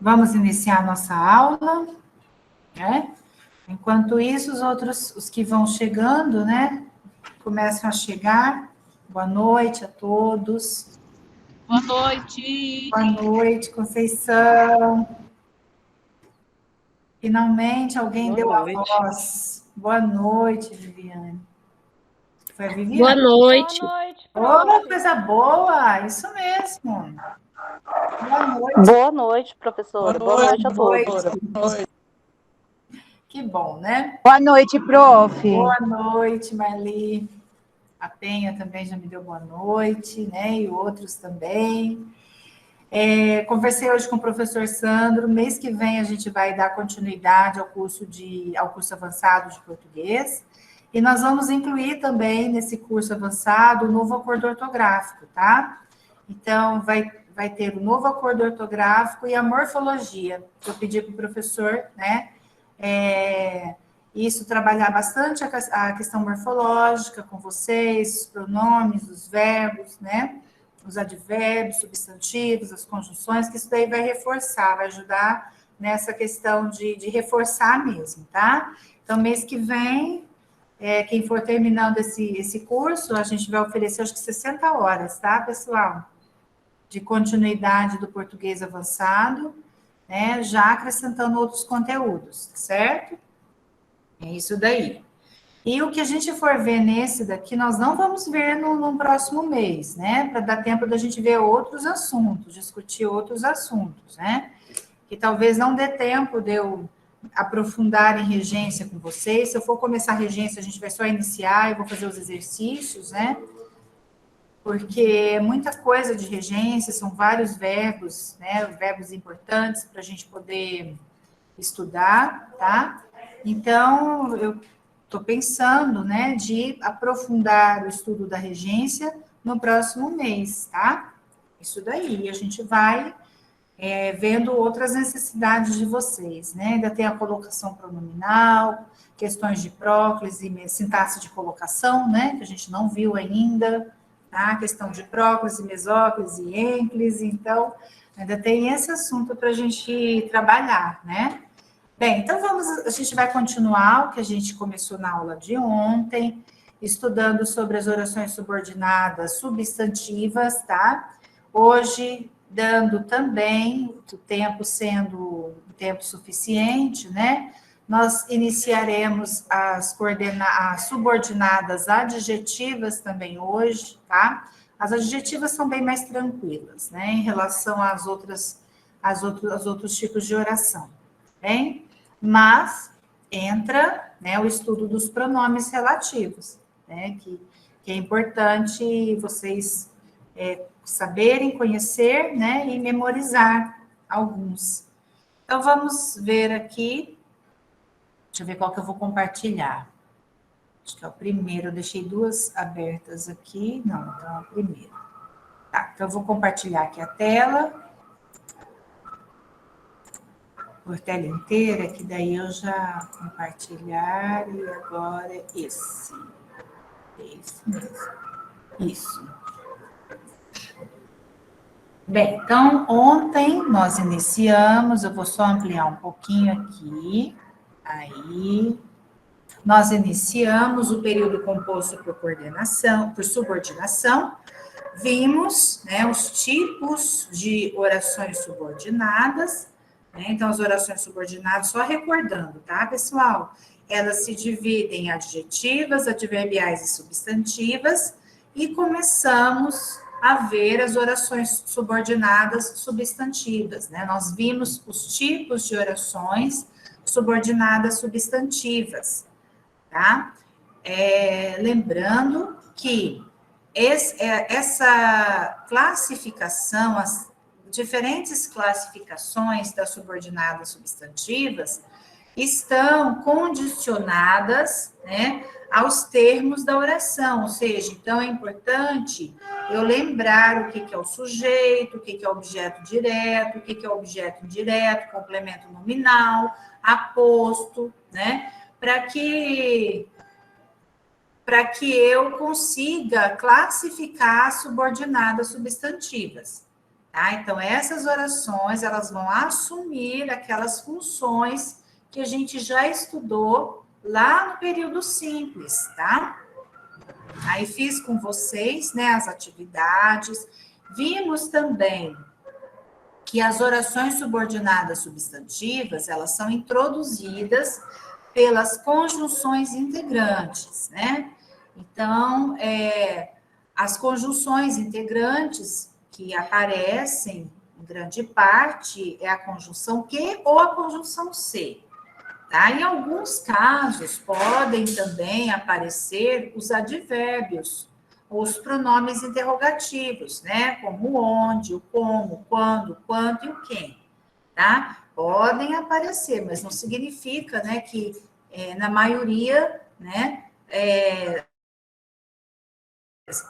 Vamos iniciar a nossa aula, né? Enquanto isso, os que vão chegando, né? Começam a chegar. Boa noite a todos. Boa noite. Boa noite, Conceição. Finalmente alguém deu a voz. Boa noite, Viviane. Foi a Viviane? Boa noite. Boa noite, Ô, coisa boa! Isso mesmo. Boa noite. Boa noite, professora. Boa noite a todos. Que bom, né? Boa noite, prof. Boa noite, Marli. A Penha também já me deu boa noite, né? E outros também. Conversei hoje com o professor Sandro. Mês que vem a gente vai dar continuidade ao curso avançado de português. E nós vamos incluir também nesse curso avançado o novo acordo ortográfico, tá? Então, vai ter o novo acordo ortográfico e a morfologia, que eu pedi para o professor, né? Isso, trabalhar bastante a questão morfológica com vocês, os pronomes, os verbos, né? Os advérbios, substantivos, as conjunções, que isso daí vai reforçar, vai ajudar nessa questão de reforçar mesmo, tá? Então, mês que vem, quem for terminando esse curso, a gente vai oferecer, acho que 60 horas, tá, pessoal? De continuidade do português avançado, né? Já acrescentando outros conteúdos, certo? É isso daí. E o que a gente for ver nesse daqui, nós não vamos ver no próximo mês, né? Para dar tempo da gente ver outros assuntos, discutir outros assuntos, né? Que talvez não dê tempo de eu aprofundar em regência com vocês. Se eu for começar a regência, a gente vai só iniciar, eu vou fazer os exercícios, né? Porque é muita coisa de regência, são vários verbos, né? Verbos importantes para a gente poder estudar, tá? Então, eu estou pensando, né, de aprofundar o estudo da regência no próximo mês, tá? Isso daí, a gente vai vendo outras necessidades de vocês, né? Ainda tem a colocação pronominal, questões de próclise, sintaxe de colocação, né? Que a gente não viu ainda, tá? Questão de próclise, mesóclise, ênclise, então, ainda tem esse assunto para a gente trabalhar, né? Bem, então a gente vai continuar o que a gente começou na aula de ontem, estudando sobre as orações subordinadas substantivas, tá? Hoje, dando também, o tempo sendo um tempo suficiente, né? Nós iniciaremos as subordinadas adjetivas também hoje, tá? As adjetivas são bem mais tranquilas, né? Em relação aos outros tipos de oração, bem? Mas entra, né, o estudo dos pronomes relativos, né, que é importante vocês saberem, conhecer, né, e memorizar alguns. Então, vamos ver aqui, deixa eu ver qual que eu vou compartilhar. Acho que é o primeiro, eu deixei duas abertas aqui, não, então é o primeiro. Tá, então eu vou compartilhar aqui a tela. Por tela inteira, que daí eu já compartilhar, e agora esse mesmo, isso. Bem, então, ontem nós iniciamos, eu vou só ampliar um pouquinho aqui, aí, nós iniciamos o período composto por subordinação, vimos, né, os tipos de orações subordinadas. Então, as orações subordinadas, só recordando, tá, pessoal? Elas se dividem em adjetivas, adverbiais e substantivas, e começamos a ver as orações subordinadas substantivas, né? Nós vimos os tipos de orações subordinadas substantivas, tá? Lembrando que essa classificação, as diferentes classificações das subordinadas substantivas estão condicionadas, né, aos termos da oração, ou seja, então é importante eu lembrar o que é o sujeito, o que é o objeto direto, o que é o objeto indireto, complemento nominal, aposto, né, para que eu consiga classificar as subordinadas substantivas. tá? Então, essas orações, elas vão assumir aquelas funções que a gente já estudou lá no período simples, tá? Aí fiz com vocês, né, as atividades. Vimos também que as orações subordinadas substantivas, elas são introduzidas pelas conjunções integrantes, né? Então, as conjunções integrantes que aparecem, em grande parte, é a conjunção que ou a conjunção se. Tá? Em alguns casos, podem também aparecer os advérbios, os pronomes interrogativos, né? Como o onde, o como, o quando, o quanto e o quem, tá? Podem aparecer, mas não significa, né, que na maioria, né,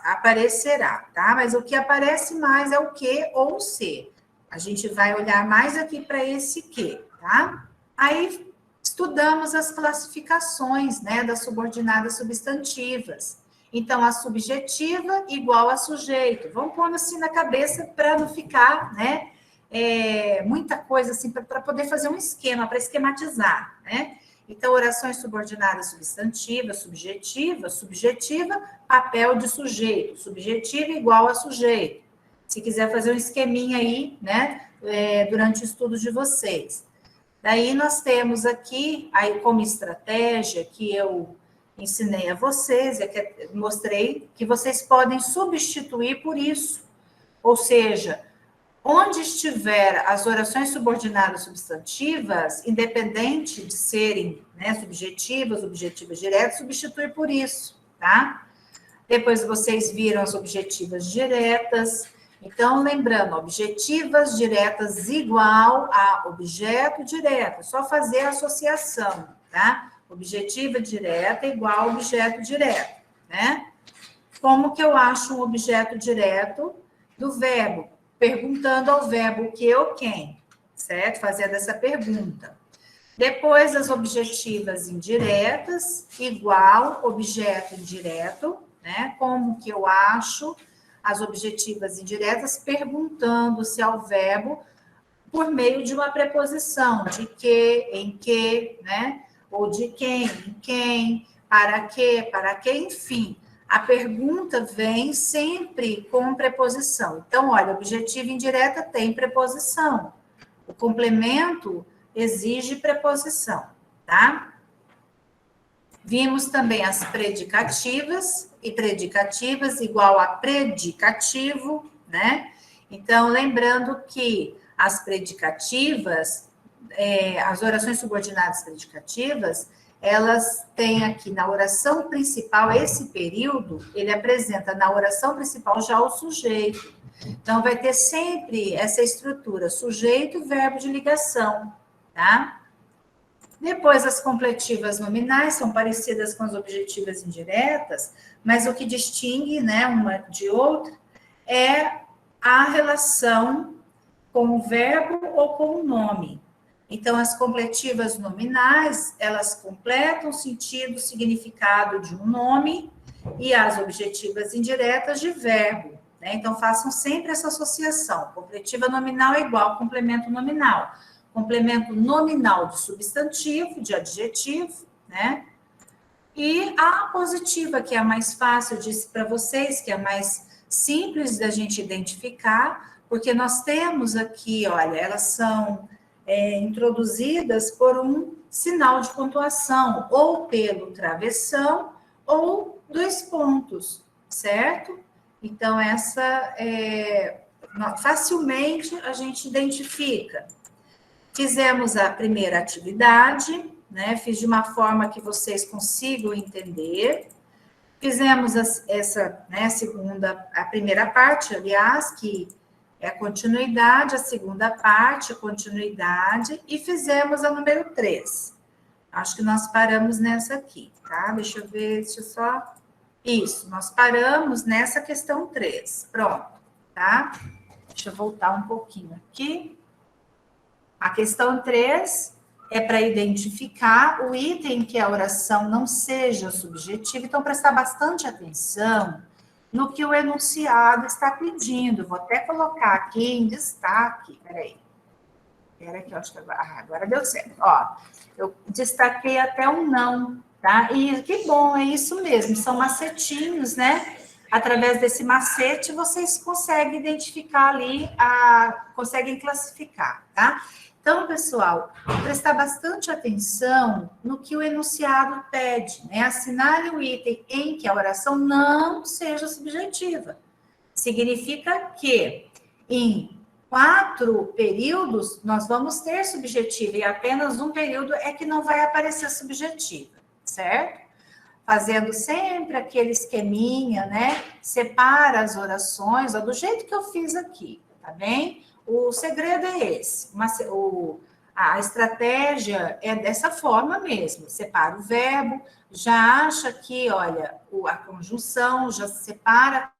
aparecerá, tá? Mas o que aparece mais é o que ou o se. A gente vai olhar mais aqui para esse que, tá? Aí estudamos as classificações, né, das subordinadas substantivas. Então, a subjetiva igual a sujeito. Vamos pôr assim na cabeça para não ficar, né, muita coisa assim, para poder fazer um esquema, para esquematizar, né? Então, orações subordinadas substantivas, subjetiva, papel de sujeito, subjetiva igual a sujeito. Se quiser fazer um esqueminha aí, né, durante o estudo de vocês. Daí nós temos aqui, aí como estratégia que eu ensinei a vocês, que mostrei que vocês podem substituir por isso. Ou seja, onde estiver as orações subordinadas substantivas, independente de serem, né, subjetivas diretas, substituir por isso, tá? Depois vocês viram as objetivas diretas. Então, lembrando, objetivas diretas igual a objeto direto. É só fazer a associação, tá? Objetiva direta igual a objeto direto, né? Como que eu acho um objeto direto do verbo? Perguntando ao verbo o que ou quem, certo? Fazendo essa pergunta. Depois, as objetivas indiretas igual objeto indireto, né? Como que eu acho as objetivas indiretas, perguntando-se ao verbo por meio de uma preposição, de que, em que, né? Ou de quem, em quem, para que, enfim. A pergunta vem sempre com preposição. Então, olha, objetiva indireta tem preposição. O complemento exige preposição, tá? Vimos também as predicativas, e predicativas igual a predicativo, né? Então, lembrando que as predicativas, as orações subordinadas predicativas, elas têm aqui na oração principal, esse período, ele apresenta na oração principal já o sujeito. Então, vai ter sempre essa estrutura, sujeito, verbo de ligação, tá? Depois, as completivas nominais são parecidas com as objetivas indiretas, mas o que distingue, né, uma de outra é a relação com o verbo ou com o nome. Então, as completivas nominais, elas completam o sentido, o significado de um nome, e as objetivas indiretas de verbo, né? Então, façam sempre essa associação. Completiva nominal é igual a complemento nominal. Complemento nominal de substantivo, de adjetivo, né? E a positiva, que é a mais fácil, eu disse para vocês, que é a mais simples da gente identificar, porque nós temos aqui, olha, elas são introduzidas por um sinal de pontuação, ou pelo travessão, ou 2 pontos, certo? Então, essa facilmente a gente identifica. Fizemos a primeira atividade, né? Fiz de uma forma que vocês consigam entender. Fizemos essa, né, a primeira parte, aliás, que é a continuidade, a segunda parte, a continuidade, e fizemos a número 3. Acho que nós paramos nessa aqui, tá? Deixa eu ver, deixa eu só... Isso, nós paramos nessa questão 3. Pronto, tá? Deixa eu voltar um pouquinho aqui. A questão 3 é para identificar o item que a oração não seja subjetiva, então prestar bastante atenção no que o enunciado está pedindo. Vou até colocar aqui em destaque, peraí. Espera que eu acho que agora deu certo. Ó, eu destaquei até um não, tá? E que bom, é isso mesmo, são macetinhos, né? Através desse macete, vocês conseguem identificar ali, conseguem classificar, tá? Então, pessoal, prestar bastante atenção no que o enunciado pede, né? Assinale o item em que a oração não seja subjetiva. Significa que em 4 períodos, nós vamos ter subjetiva, e apenas um período é que não vai aparecer subjetiva, certo? Fazendo sempre aquele esqueminha, né? Separa as orações, ó, do jeito que eu fiz aqui, tá bem? O segredo é esse. A estratégia é dessa forma mesmo. Separa o verbo, já acha que, olha, a conjunção, já separa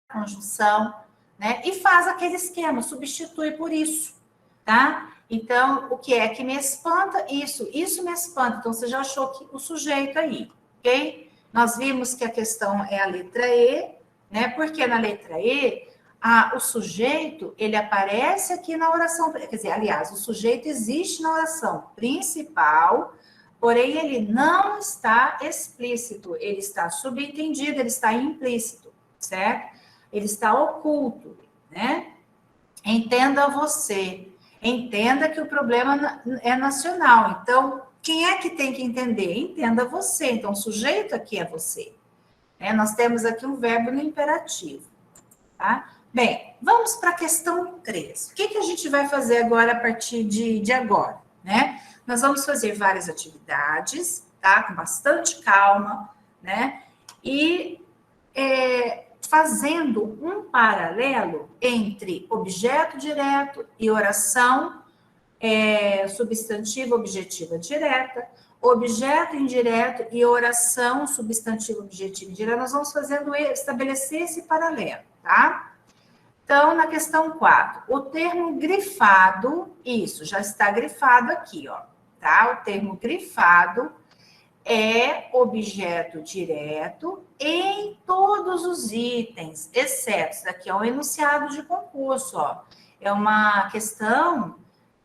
a conjunção, né? E faz aquele esquema, substitui por isso, tá? Então, o que é que me espanta? Isso me espanta. Então, você já achou que o sujeito aí, ok? Nós vimos que a questão é a letra E, né? Porque na letra E, o sujeito, ele aparece aqui na oração, quer dizer, aliás, o sujeito existe na oração principal, porém, ele não está explícito, ele está subentendido, ele está implícito, certo? Ele está oculto, né? Entenda você. Entenda que o problema é nacional. Então, quem é que tem que entender? Entenda você. Então, o sujeito aqui é você. Nós temos aqui um verbo no imperativo. Tá? Bem, vamos para a questão 3. O que a gente vai fazer agora a partir de agora? Né? Nós vamos fazer várias atividades, tá? Com bastante calma, né? E fazendo um paralelo entre objeto direto e oração substantiva objetiva direta, objeto indireto e oração substantiva objetiva direta. Nós vamos estabelecer esse paralelo, tá? Então, na questão 4, o termo grifado, isso, já está grifado aqui, ó, tá? O termo grifado é objeto direto em todos os itens, exceto, isso daqui é um enunciado de concurso, ó. É uma questão,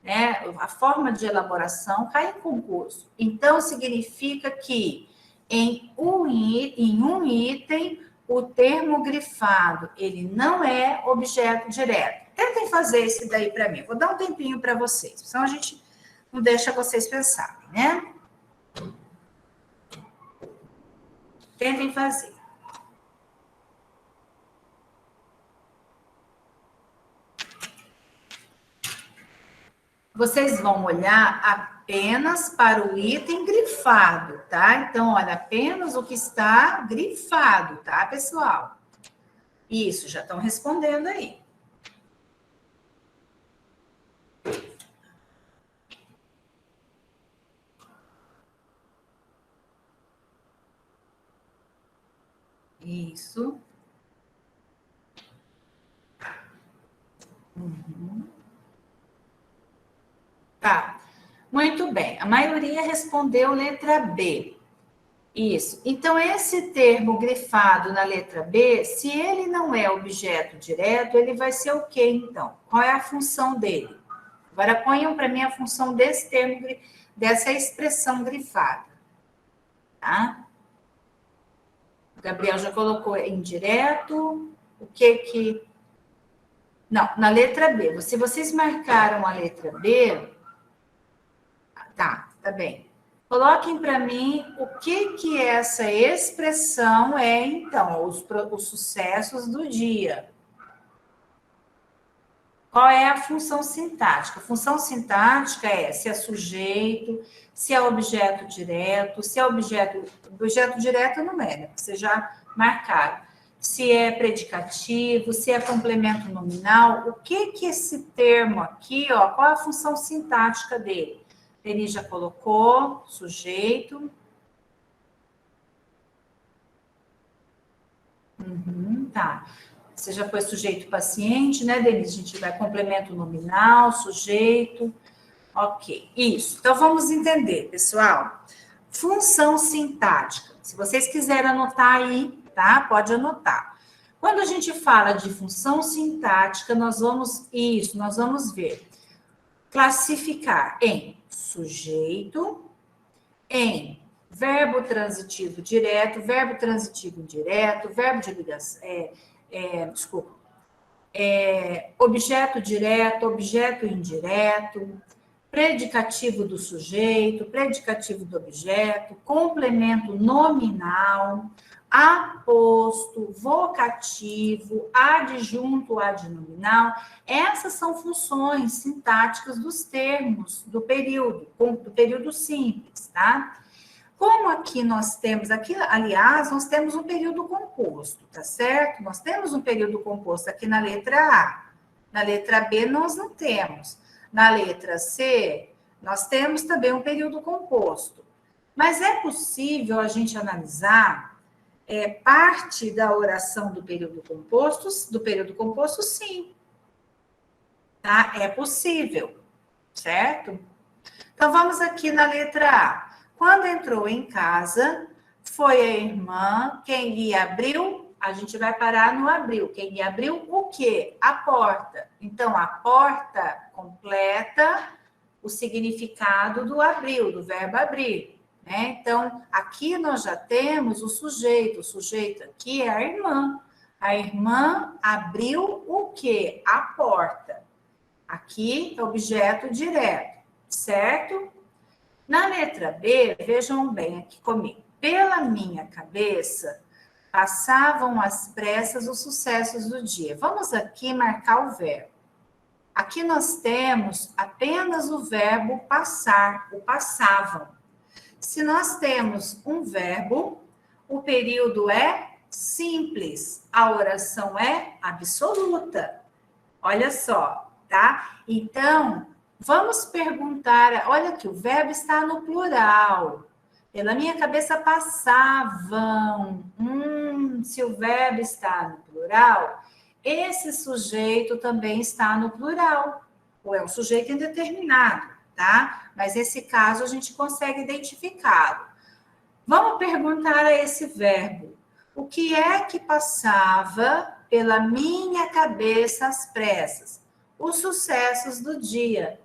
né? A forma de elaboração cai em concurso. Então, significa que em um item, o termo grifado, ele não é objeto direto. Tentem fazer isso daí para mim. Vou dar um tempinho para vocês, senão a gente não deixa vocês pensarem, né? Tentem fazer. Vocês vão olhar apenas para o item grifado, tá? Então, olha, apenas o que está grifado, tá, pessoal? Isso, já estão respondendo aí. Isso. Uhum. Tá. Muito bem. A maioria respondeu letra B. Isso. Então, esse termo grifado na letra B, se ele não é objeto direto, ele vai ser o quê, então? Qual é a função dele? Agora, ponham para mim a função desse termo, dessa expressão grifada. Tá? O Gabriel já colocou indireto. O que... Não, na letra B. Se vocês marcaram a letra B... Tá bem. Coloquem para mim o que essa expressão é, então, os sucessos do dia. Qual é a função sintática? A função sintática é se é sujeito, se é objeto direto, se é objeto direto não é, né? Vocês já marcaram. Se é predicativo, se é complemento nominal, o que esse termo aqui, ó, qual é a função sintática dele? Ele já colocou sujeito. Tá. Você já foi sujeito paciente, né, Denise? A gente vai complemento nominal, sujeito. Ok, isso. Então, vamos entender, pessoal. Função sintática. Se vocês quiserem anotar aí, tá? Pode anotar. Quando a gente fala de função sintática, nós vamos ver. Classificar em sujeito, em verbo transitivo direto, verbo transitivo indireto, verbo de ligação, objeto direto, objeto indireto, predicativo do sujeito, predicativo do objeto, complemento nominal, aposto, vocativo, adjunto adnominal. Essas são funções sintáticas dos termos do período simples, tá? Como aqui nós temos, aliás, nós temos um período composto, tá certo? Nós temos um período composto aqui na letra A. Na letra B nós não temos. Na letra C, nós temos também um período composto. Mas é possível a gente analisar parte da oração do período composto, sim. Tá? É possível, certo? Então, vamos aqui na letra A. Quando entrou em casa, foi a irmã quem lhe abriu. A gente vai parar no abriu. Quem lhe abriu o quê? A porta. Então, a porta completa o significado do abriu, do verbo abrir, né? Então, aqui nós já temos o sujeito. O sujeito aqui é a irmã. A irmã abriu o quê? A porta. Aqui é objeto direto, certo? Na letra B, vejam bem aqui comigo. Pela minha cabeça, passavam às pressas os sucessos do dia. Vamos aqui marcar o verbo. Aqui nós temos apenas o verbo passar, o passavam. Se nós temos um verbo, o período é simples, a oração é absoluta. Olha só, tá? Então, vamos perguntar, olha aqui, o verbo está no plural. Pela minha cabeça passavam. Se o verbo está no plural, esse sujeito também está no plural. Ou é um sujeito indeterminado, tá? Mas nesse caso a gente consegue identificá-lo. Vamos perguntar a esse verbo. O que é que passava pela minha cabeça às pressas? Os sucessos do dia.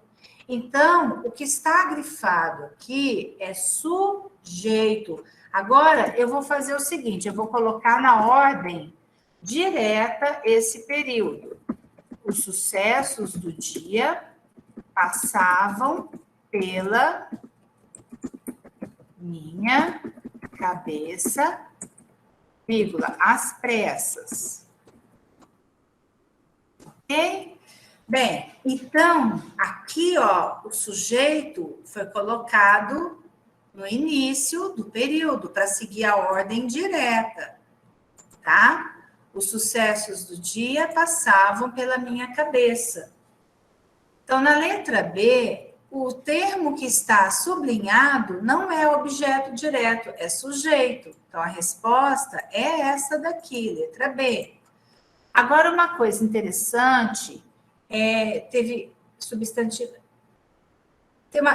Então, o que está grifado aqui é sujeito. Agora, eu vou fazer o seguinte, eu vou colocar na ordem direta esse período. Os sucessos do dia passavam pela minha cabeça, vírgula, às pressas. Ok? Bem, então, aqui, ó, o sujeito foi colocado no início do período, para seguir a ordem direta, tá? Os sucessos do dia passavam pela minha cabeça. Então, na letra B, o termo que está sublinhado não é objeto direto, é sujeito. Então, a resposta é essa daqui, letra B. Agora, uma coisa interessante... teve substantivo.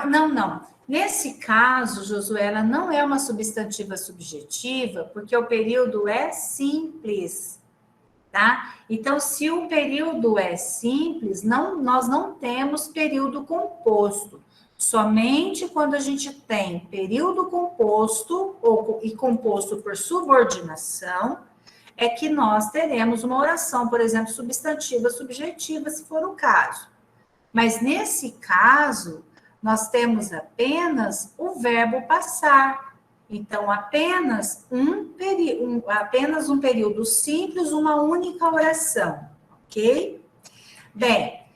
Não. Nesse caso, Josué, ela não é uma substantiva subjetiva, porque o período é simples, tá? Então, se o período é simples, nós não temos período composto. Somente quando a gente tem período composto e composto por subordinação, é que nós teremos uma oração, por exemplo, substantiva subjetiva, se for o caso. Mas nesse caso, nós temos apenas o verbo passar. Então, apenas um período simples, uma única oração, ok? Bem,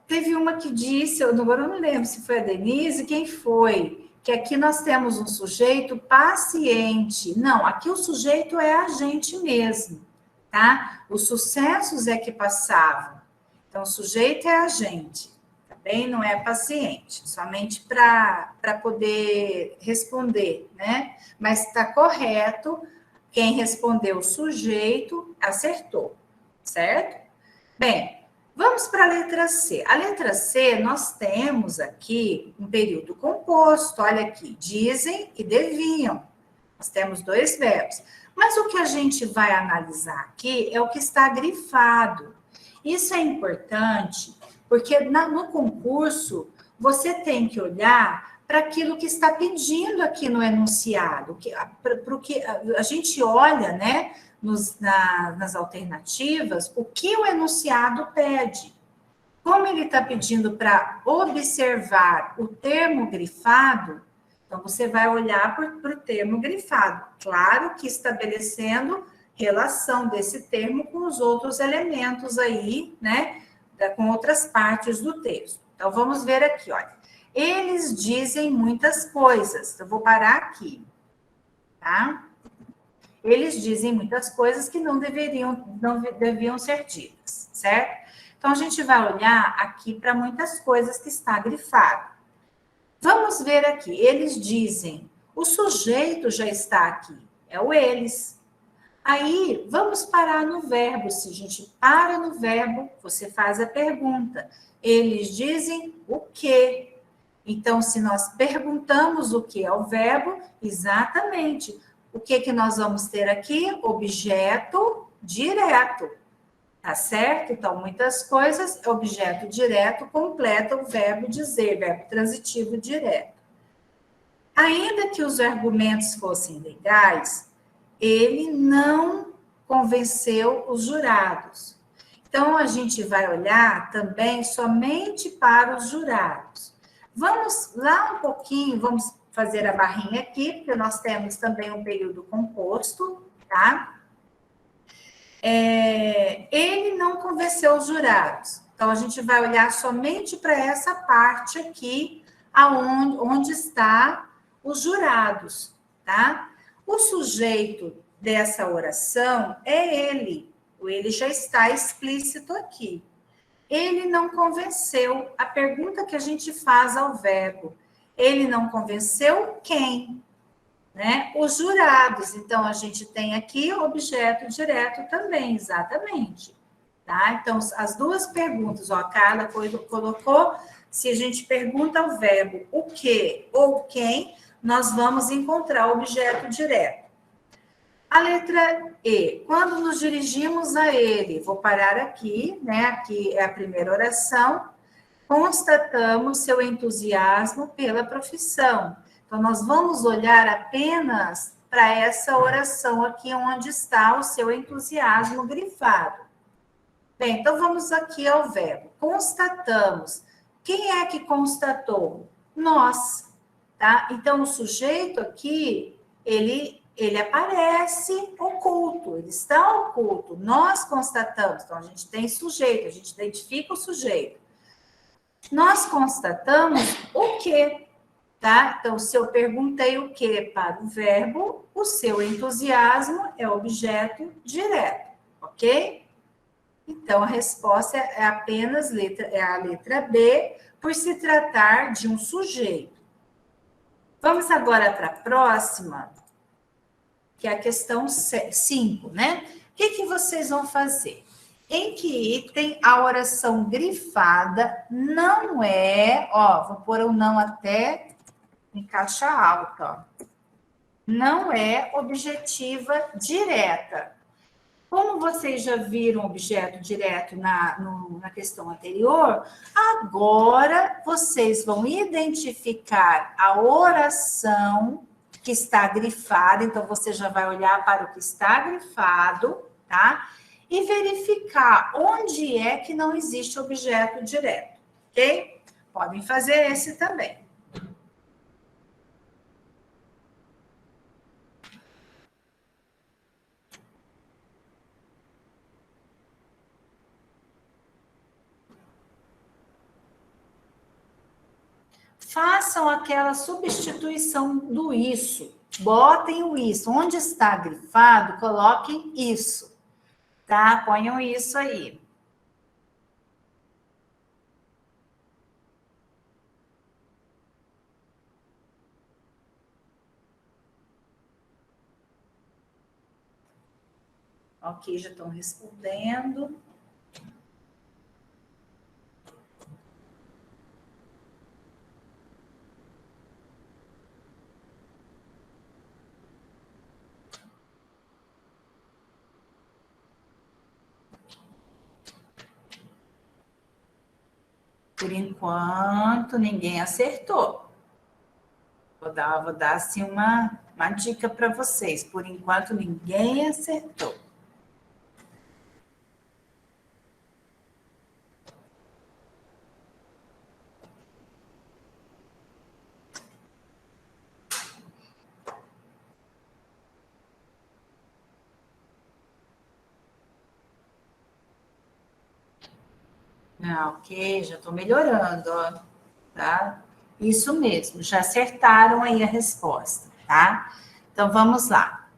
teve uma que disse, agora eu não lembro se foi a Denise, quem foi? Que aqui nós temos um sujeito paciente. Não, aqui o sujeito é a gente mesmo, tá? Os sucessos é que passavam. Então, o sujeito é a gente, tá bem? Não é paciente, somente para poder responder, né? Mas está correto, quem respondeu o sujeito acertou, certo? Bem, vamos para a letra C. A letra C, nós temos aqui um período composto. Olha aqui, dizem que deviam. Nós temos 2 verbos. Mas o que a gente vai analisar aqui é o que está grifado. Isso é importante, porque no concurso, você tem que olhar para aquilo que está pedindo aqui no enunciado. Para o que a gente olha, né, nas alternativas, o que o enunciado pede. Como ele está pedindo para observar o termo grifado, então você vai olhar para o termo grifado. Claro que estabelecendo relação desse termo com os outros elementos aí, né? Com outras partes do texto. Então, vamos ver aqui, olha. Eles dizem muitas coisas. Eu vou parar aqui, tá? Eles dizem muitas coisas que não deviam ser ditas, certo? Então, a gente vai olhar aqui para muitas coisas que está grifado. Vamos ver aqui, eles dizem, o sujeito já está aqui, é o eles. Aí, vamos parar no verbo. Se a gente para no verbo, você faz a pergunta. Eles dizem o quê? Então, se nós perguntamos o que é o verbo, exatamente. O que nós vamos ter aqui? Objeto direto. Tá certo? Então, muitas coisas, objeto direto completa o verbo dizer, verbo transitivo direto. Ainda que os argumentos fossem legais, ele não convenceu os jurados. Então, a gente vai olhar também somente para os jurados. Vamos lá um pouquinho, vamos fazer a barrinha aqui, porque nós temos também um período composto, tá? Ele não convenceu os jurados. Então, a gente vai olhar somente para essa parte aqui, onde está os jurados, tá? O sujeito dessa oração é ele. O ele já está explícito aqui. Ele não convenceu. A pergunta que a gente faz ao verbo. Ele não convenceu quem? Né? Os jurados. Então, a gente tem aqui objeto direto também, exatamente. Tá? Então, as duas perguntas, ó, a Carla colocou, se a gente pergunta ao verbo o que ou quem, nós vamos encontrar o objeto direto. A letra E, quando nos dirigimos a ele, vou parar aqui, né? Aqui é a primeira oração, constatamos seu entusiasmo pela profissão. Então, nós vamos olhar apenas para essa oração aqui, onde está o seu entusiasmo grifado. Bem, então vamos aqui ao verbo. Constatamos. Quem é que constatou? Nós, tá? Então, o sujeito aqui, ele aparece oculto, ele está oculto. Nós constatamos. Então, a gente tem sujeito, a gente identifica o sujeito. Nós constatamos o quê? Tá? Então, se eu perguntei o que para o verbo, o seu entusiasmo é objeto direto, ok? Então, a resposta é apenas a letra B, por se tratar de um sujeito. Vamos agora para a próxima, que é a questão 5, né? O que vocês vão fazer? Em que item a oração grifada não é, ó, vou pôr o não até em caixa alta, ó. Não é objetiva direta. Como vocês já viram objeto direto na questão anterior, agora vocês vão identificar a oração que está grifada, então você já vai olhar para o que está grifado, tá? E verificar onde é que não existe objeto direto, ok? Podem fazer esse também. Façam aquela substituição do isso. Botem o isso. Onde está grifado, coloquem isso. Tá? Ponham isso aí. Ok, já estão respondendo. Por enquanto, ninguém acertou. Vou dar assim, uma dica para vocês. Por enquanto, ninguém acertou. Ok, já estou melhorando, ó, tá? Isso mesmo, já acertaram aí a resposta, tá? Então, vamos lá.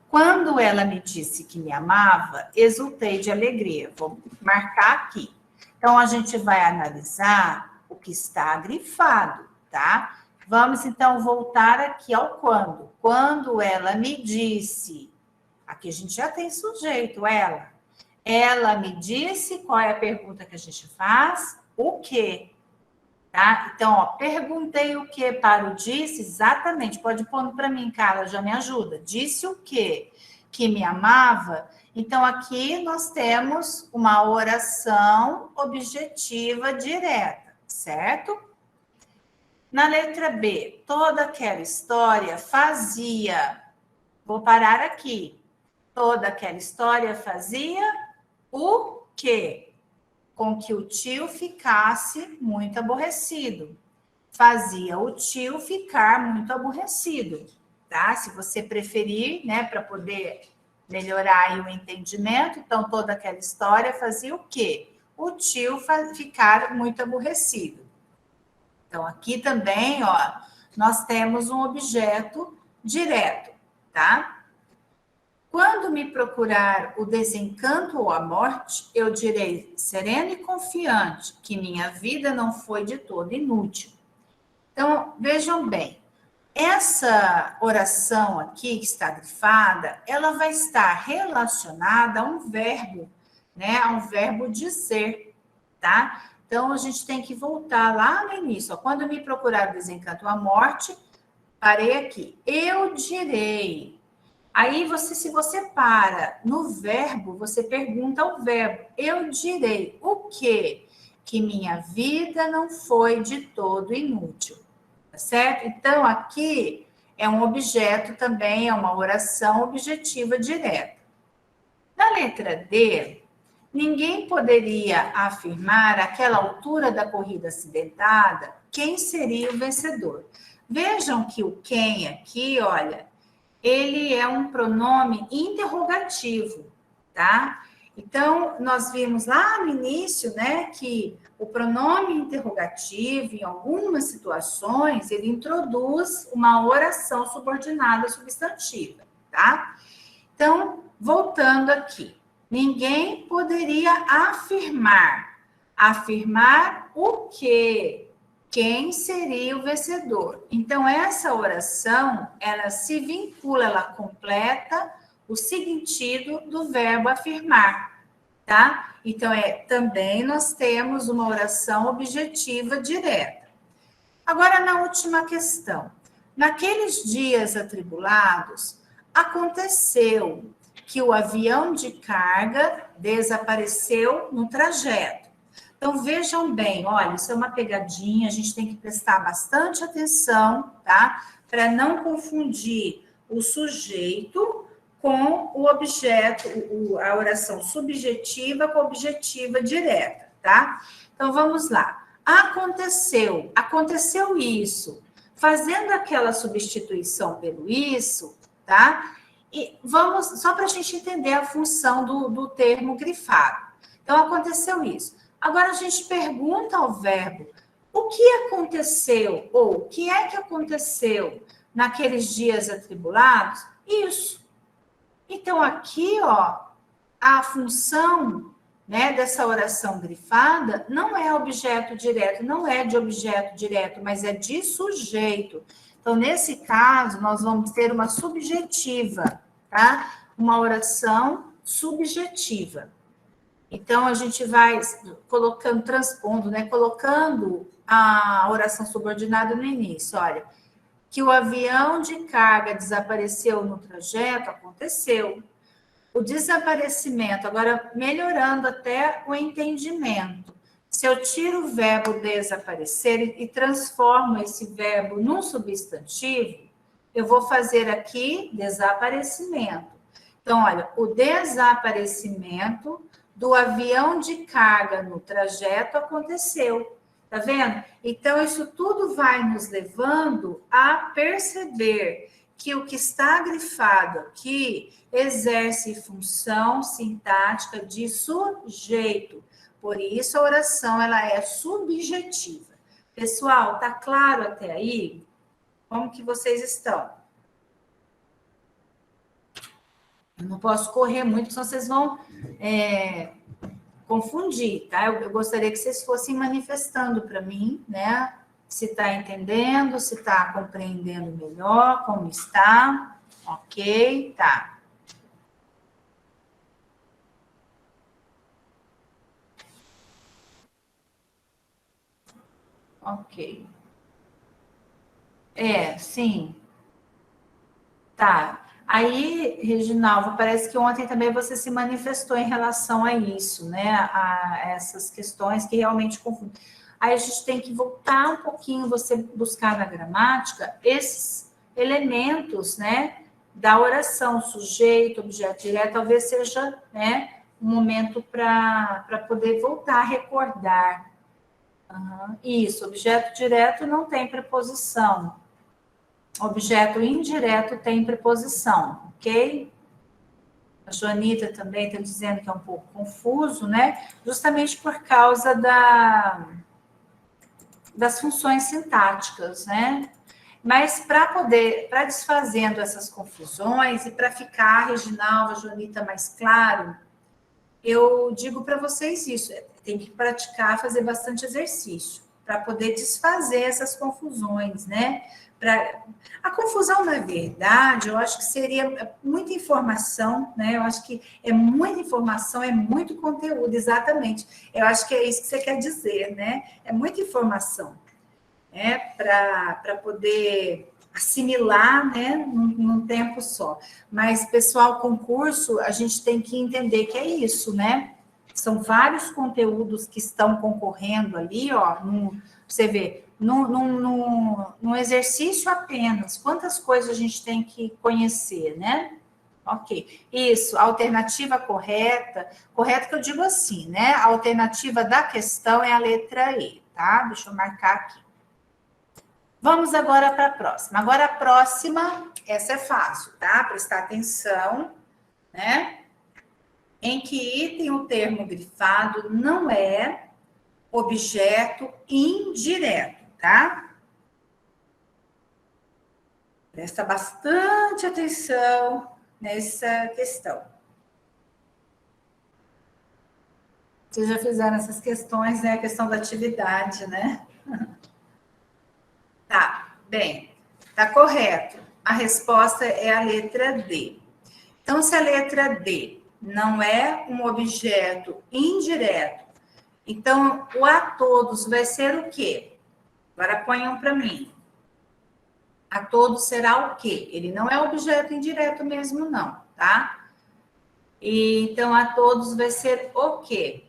Quando ela me disse que me amava, exultei de alegria. Vou marcar aqui. Então, a gente vai analisar o que está grifado, tá? Vamos, então, voltar aqui ao quando. Quando ela me disse, aqui a gente já tem sujeito, ela. Ela me disse, qual é a pergunta que a gente faz? O quê? Tá? Então, ó, perguntei o que para o disse, exatamente, pode pôr para mim, Carla, já me ajuda. Disse o quê? Que me amava. Então, aqui nós temos uma oração objetiva direta, certo? Na letra B, toda aquela história fazia, vou parar aqui, toda aquela história fazia o quê? Com que o tio ficasse muito aborrecido. Fazia o tio ficar muito aborrecido, tá? Se você preferir, né, para poder melhorar aí o entendimento, então toda aquela história fazia o quê? O tio ficar muito aborrecido. Então aqui também, ó, nós temos um objeto direto, tá? Quando me procurar o desencanto ou a morte, eu direi, sereno e confiante, que minha vida não foi de todo inútil. Então, vejam bem, essa oração aqui que está grifada, ela vai estar relacionada a um verbo, né? A um verbo dizer, tá? Então, a gente tem que voltar lá no início. Ó, quando me procurar o desencanto ou a morte, parei aqui. Eu direi. Aí, se você para no verbo, você pergunta ao verbo. Eu direi o quê? Que minha vida não foi de todo inútil. Tá certo? Então, aqui é um objeto também, é uma oração objetiva direta. Na letra D, ninguém poderia afirmar, àquela altura da corrida acidentada, quem seria o vencedor. Vejam que o quem aqui, olha, ele é um pronome interrogativo, tá? Então, nós vimos lá no início, né, que o pronome interrogativo, em algumas situações, ele introduz uma oração subordinada substantiva, tá? Então, voltando aqui, ninguém poderia afirmar. Afirmar o quê? Quem seria o vencedor? Então, essa oração, ela se vincula, ela completa o sentido do verbo afirmar, tá? Então, também nós temos uma oração objetiva direta. Agora, na última questão. Naqueles dias atribulados, aconteceu que o avião de carga desapareceu no trajeto. Então, vejam bem, olha, isso é uma pegadinha, a gente tem que prestar bastante atenção, tá? Para não confundir o sujeito com o objeto, a oração subjetiva com a objetiva direta, tá? Então, vamos lá. Aconteceu isso. Fazendo aquela substituição pelo isso, tá? E vamos, só para a gente entender a função do termo grifado. Então, aconteceu isso. Agora a gente pergunta ao verbo, o que aconteceu? Ou o que é que aconteceu naqueles dias atribulados? Isso. Então, aqui, ó, a função, né, dessa oração grifada não é objeto direto, não é de objeto direto, mas é de sujeito. Então, nesse caso, nós vamos ter uma subjetiva, tá? Uma oração subjetiva. Então, a gente vai colocando, transpondo, né? Colocando a oração subordinada no início. Olha, que o avião de carga desapareceu no trajeto, aconteceu. O desaparecimento, agora melhorando até o entendimento. Se eu tiro o verbo desaparecer e transformo esse verbo num substantivo, eu vou fazer aqui desaparecimento. Então, olha, o desaparecimento do avião de carga no trajeto aconteceu. Tá vendo? Então, isso tudo vai nos levando a perceber que o que está grifado aqui exerce função sintática de sujeito. Por isso, a oração ela é subjetiva. Pessoal, tá claro até aí? Como que vocês estão? Eu não posso correr muito, senão vocês vão confundir, tá? Eu gostaria que vocês fossem manifestando para mim, né? Se está entendendo, se está compreendendo melhor, como está. Ok, tá. Ok. Sim. Tá. Aí, Reginaldo, parece que ontem também você se manifestou em relação a isso, né? A essas questões que realmente confundem. Aí a gente tem que voltar um pouquinho, você buscar na gramática esses elementos, né? Da oração, sujeito, objeto direto, talvez seja, né? Um momento para poder voltar a recordar. Isso, objeto direto não tem preposição. Objeto indireto tem preposição, ok? A Joanita também está dizendo que é um pouco confuso, né? Justamente por causa das funções sintáticas, né? Mas para desfazendo essas confusões e para ficar, Reginaldo, a Joanita, mais claro, eu digo para vocês isso, tem que praticar, fazer bastante exercício para poder desfazer essas confusões, né? A confusão, na verdade, eu acho que seria muita informação, né? Eu acho que é muita informação, é muito conteúdo, exatamente. Eu acho que é isso que você quer dizer, né? É muita informação, né? Para poder assimilar, né? Num tempo só. Mas, pessoal, concurso, a gente tem que entender que é isso, né? São vários conteúdos que estão concorrendo ali, ó, você vê, num exercício apenas, quantas coisas a gente tem que conhecer, né? Ok, isso, a alternativa correta que eu digo assim, né? A alternativa da questão é a letra E, tá? Deixa eu marcar aqui. Vamos agora para a próxima. Agora a próxima, essa é fácil, tá? Prestar atenção, né? Em que item o termo grifado não é objeto indireto, tá? Presta bastante atenção nessa questão. Vocês já fizeram essas questões, né? A questão da atividade, né? Tá, bem, tá correto. A resposta é a letra D. Então, se a letra D não é um objeto indireto, então o a todos vai ser o quê? Agora ponham para mim. A todos será o quê? Ele não é objeto indireto mesmo, não, tá? E, então, a todos vai ser o quê?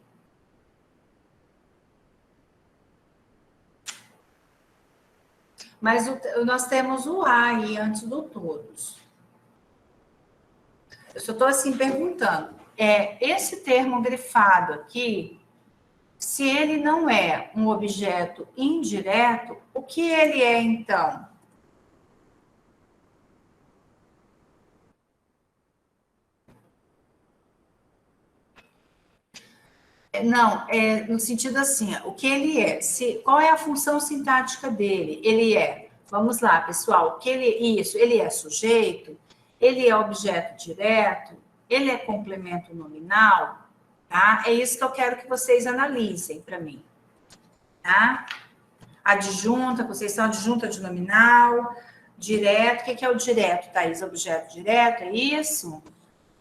Mas nós temos o a aí antes do todos. Eu só estou assim perguntando. Esse termo grifado aqui, se ele não é um objeto indireto, o que ele é então? Não, no sentido assim, o que ele é? Qual é a função sintática dele? Ele é, vamos lá, pessoal, ele é sujeito, ele é objeto direto, ele é complemento nominal, tá? É isso que eu quero que vocês analisem para mim, tá? Adjunta, Conceição, adjunta de nominal, direto, o que é o direto, Thaís? Objeto direto, é isso?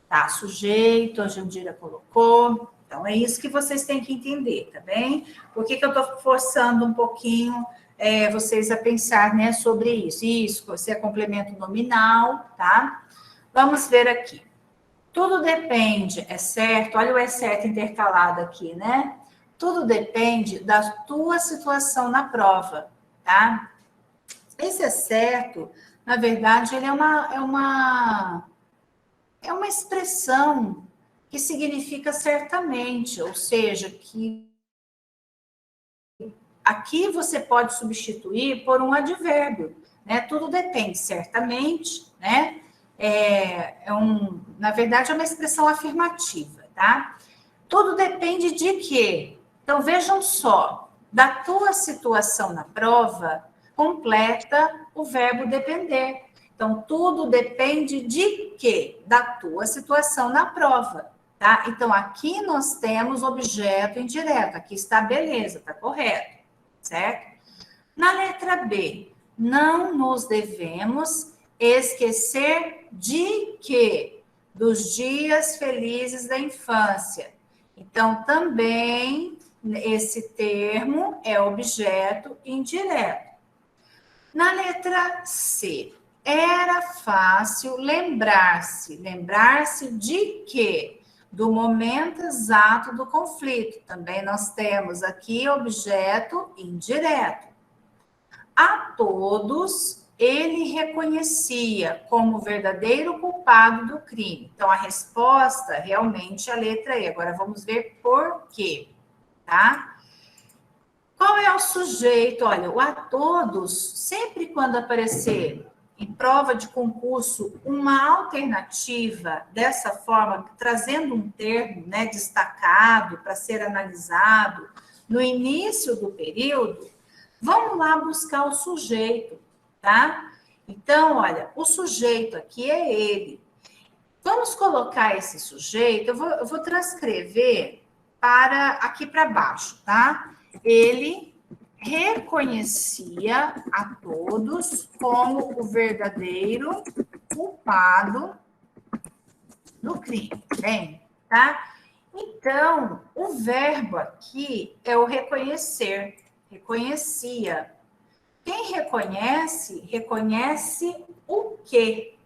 Tá, sujeito, a Jandira colocou. Então, é isso que vocês têm que entender, tá bem? Por que eu estou forçando um pouquinho vocês a pensar, né, sobre isso? Isso, você é complemento nominal, tá? Vamos ver aqui. Tudo depende, é certo? Olha o é certo intercalado aqui, né? tudo depende da tua situação na prova, tá? Esse é certo, na verdade, ele é uma expressão que significa certamente, ou seja, que aqui você pode substituir por um advérbio, né? Tudo depende, certamente, né? Na verdade, é uma expressão afirmativa, tá? Tudo depende de quê? Então, vejam só, da tua situação na prova, completa o verbo depender. Então, tudo depende de quê? Da tua situação na prova, tá? Então, aqui nós temos objeto indireto. Aqui está beleza, está correto, certo? Na letra B, não nos devemos esquecer de quê? Dos dias felizes da infância. Então, também, esse termo é objeto indireto. Na letra C, era fácil lembrar-se. Lembrar-se de quê? Do momento exato do conflito. Também nós temos aqui objeto indireto. A todos ele reconhecia como verdadeiro culpado do crime. Então, a resposta realmente é a letra E. Agora, vamos ver por quê, tá? Qual é o sujeito? Olha, o a todos, sempre quando aparecer em prova de concurso uma alternativa dessa forma, trazendo um termo, né, destacado para ser analisado no início do período, vamos lá buscar o sujeito, tá? Então, olha, o sujeito aqui é ele. Vamos colocar esse sujeito, eu vou transcrever aqui para baixo, tá? Ele reconhecia a todos como o verdadeiro culpado do crime, bem, tá? Então, o verbo aqui é o reconhecer, reconhecia. Quem reconhece, reconhece o quê?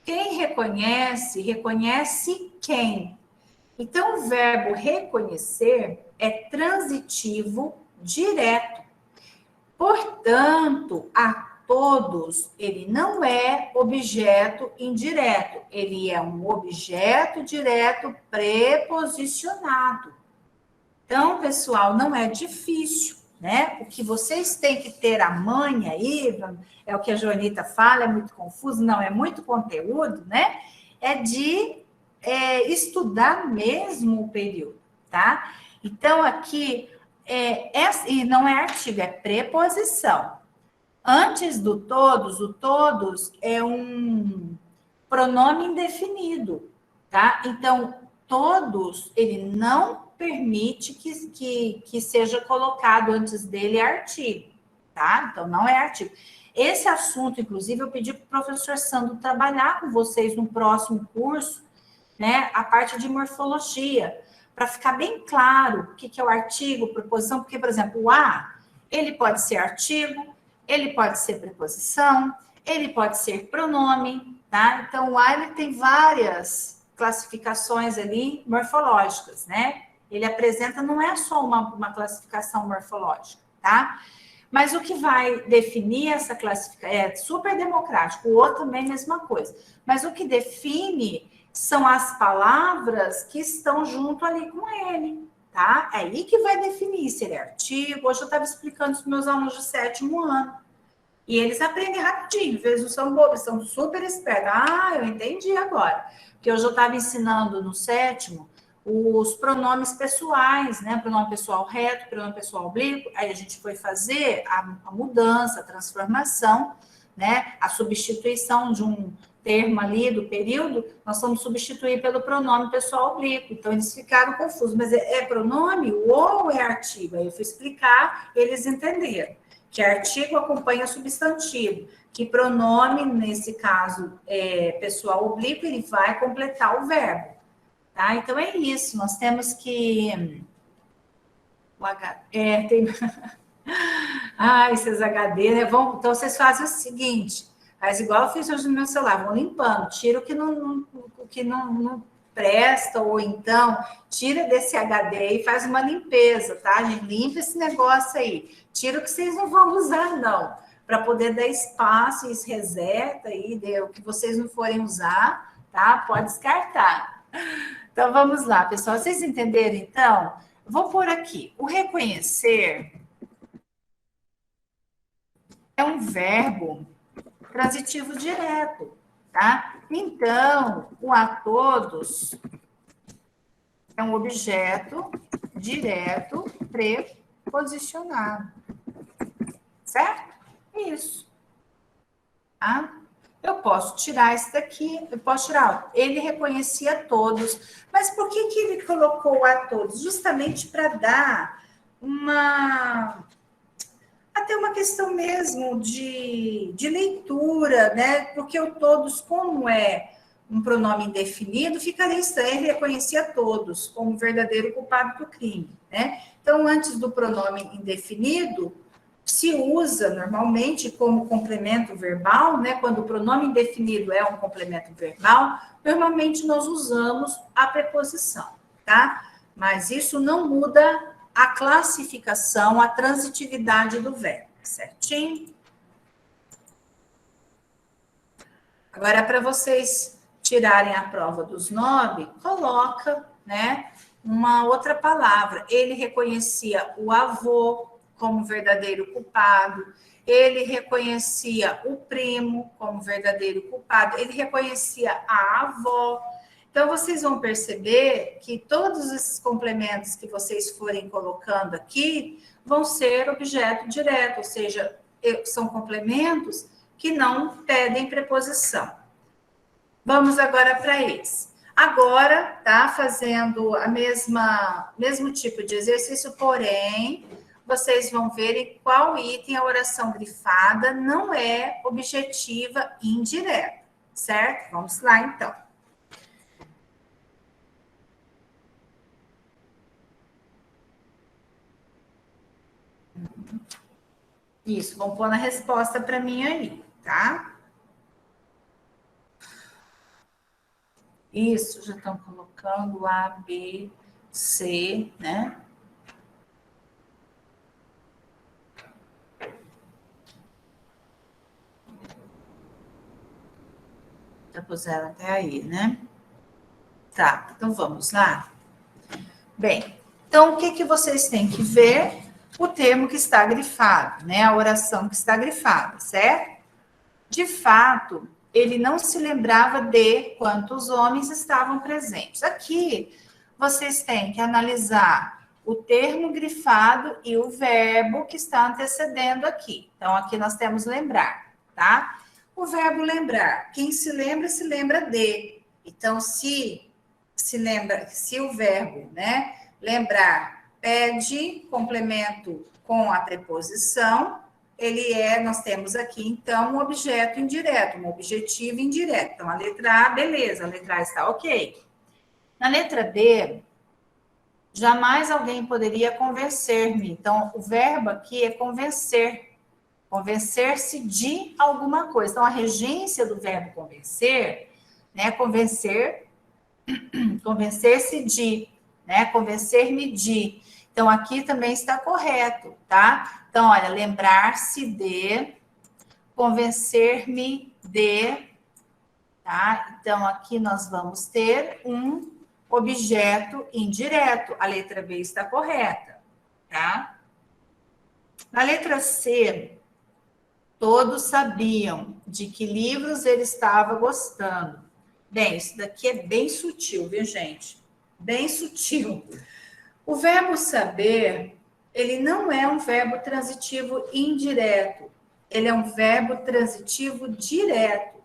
Quem reconhece, reconhece quem? Então, o verbo reconhecer é transitivo direto. Portanto, a todos, ele não é objeto indireto, ele é um objeto direto preposicionado. Então, pessoal, não é difícil, né? O que vocês têm que ter a manha aí, é o que a Joanita fala, é muito confuso, não, é muito conteúdo, né? É de estudar mesmo o período, tá? Então, aqui, e não é artigo, é preposição. Antes do todos, o todos é um pronome indefinido, tá? Então, todos, ele não permite que seja colocado antes dele artigo, tá? Então, não é artigo. Esse assunto, inclusive, eu pedi para o professor Sandro trabalhar com vocês no próximo curso, né? A parte de morfologia, para ficar bem claro o que é o artigo, preposição, porque, por exemplo, o a, ele pode ser artigo, ele pode ser preposição, ele pode ser pronome, tá? Então, o a, ele tem várias classificações ali morfológicas, né? Ele apresenta, não é só uma classificação morfológica, tá? Mas o que vai definir essa classificação é super democrático, o outro também é a mesma coisa. Mas o que define são as palavras que estão junto ali com ele, tá? É aí que vai definir se ele é artigo. Hoje eu estava explicando isso para meus alunos de 7º ano. E eles aprendem rapidinho, eles não são bobos, são super espertos. Ah, eu entendi agora. Porque hoje eu estava ensinando no 7º os pronomes pessoais, né? Pronome pessoal reto, pronome pessoal oblíquo. Aí a gente foi fazer a mudança, a transformação, né? A substituição de um termo ali do período, nós vamos substituir pelo pronome pessoal oblíquo. Então, eles ficaram confusos. Mas é pronome ou é artigo? Aí eu fui explicar, eles entenderam. Que artigo acompanha substantivo. Que pronome, nesse caso, pessoal oblíquo, ele vai completar o verbo. Tá? Então, é isso. Nós temos que... tem... esses HD, né? Então, vocês fazem o seguinte... Faz igual eu fiz hoje no meu celular, vão limpando, tira o que não presta, ou então tira desse HD e faz uma limpeza, tá, gente? Limpa esse negócio aí. Tira o que vocês não vão usar, não. Para poder dar espaço, e reseta aí, o que vocês não forem usar, tá? Pode descartar. Então, vamos lá, pessoal. Vocês entenderam, então? Vou pôr aqui. O reconhecer é um verbo transitivo direto, tá? Então, o a todos é um objeto direto preposicionado. Certo? Isso. Tá? Eu posso tirar isso daqui, eu posso tirar, ó, ele reconhecia todos. Mas por que ele colocou a todos? Justamente para dar até uma questão mesmo de leitura, né? Porque o todos, como é um pronome indefinido, ficaria estranho, ele reconhecia todos como verdadeiro culpado do crime, né? Então, antes do pronome indefinido, se usa normalmente como complemento verbal, né? Quando o pronome indefinido é um complemento verbal, normalmente nós usamos a preposição, tá? Mas isso não muda a classificação, a transitividade do verbo, certinho? Agora, para vocês tirarem a prova dos 9, coloca, né, uma outra palavra. Ele reconhecia o avô como verdadeiro culpado, ele reconhecia o primo como verdadeiro culpado, ele reconhecia a avó. Então, vocês vão perceber que todos esses complementos que vocês forem colocando aqui vão ser objeto direto, ou seja, são complementos que não pedem preposição. Vamos agora para esse. Agora, tá fazendo mesmo tipo de exercício, porém, vocês vão ver em qual item a oração grifada não é objetiva indireta, certo? Vamos lá, então. Isso, vão pôr na resposta para mim aí, tá? Isso, já estão colocando A, B, C, né? Já puseram até aí, né? Tá, então vamos lá. Bem, então o que vocês têm que ver? O termo que está grifado, né? A oração que está grifada, certo? De fato, ele não se lembrava de quantos homens estavam presentes. Aqui, vocês têm que analisar o termo grifado e o verbo que está antecedendo aqui. Então, aqui nós temos lembrar, tá? O verbo lembrar, quem se lembra de. Então, se o verbo, né, lembrar pede complemento com a preposição, nós temos aqui, então, um objeto indireto, um objetivo indireto. Então, a letra A, beleza, a letra A está ok. Na letra B, jamais alguém poderia convencer-me. Então, o verbo aqui é convencer, convencer-se de alguma coisa. Então, a regência do verbo convencer, né, convencer-se de, né, convencer-me de. Então, aqui também está correto, tá? Então, olha, lembrar-se de, convencer-me de, tá? Então, aqui nós vamos ter um objeto indireto. A letra B está correta, tá? Na letra C, todos sabiam de que livros ele estava gostando. Bem, isso daqui é bem sutil, viu, gente? Bem sutil. O verbo saber, ele não é um verbo transitivo indireto, ele é um verbo transitivo direto.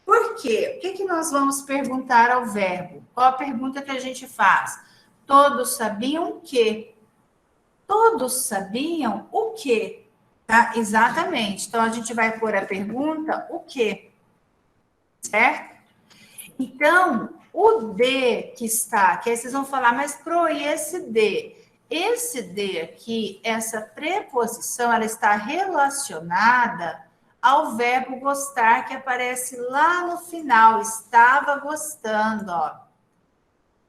Por quê? O que nós vamos perguntar ao verbo? Qual a pergunta que a gente faz? Todos sabiam o quê? Todos sabiam o quê? Tá? Exatamente. Então, a gente vai pôr a pergunta, o quê? Certo? Então, o de que está, que aí vocês vão falar, mas pro, e esse de? Esse de aqui, essa preposição, ela está relacionada ao verbo gostar, que aparece lá no final, estava gostando, ó.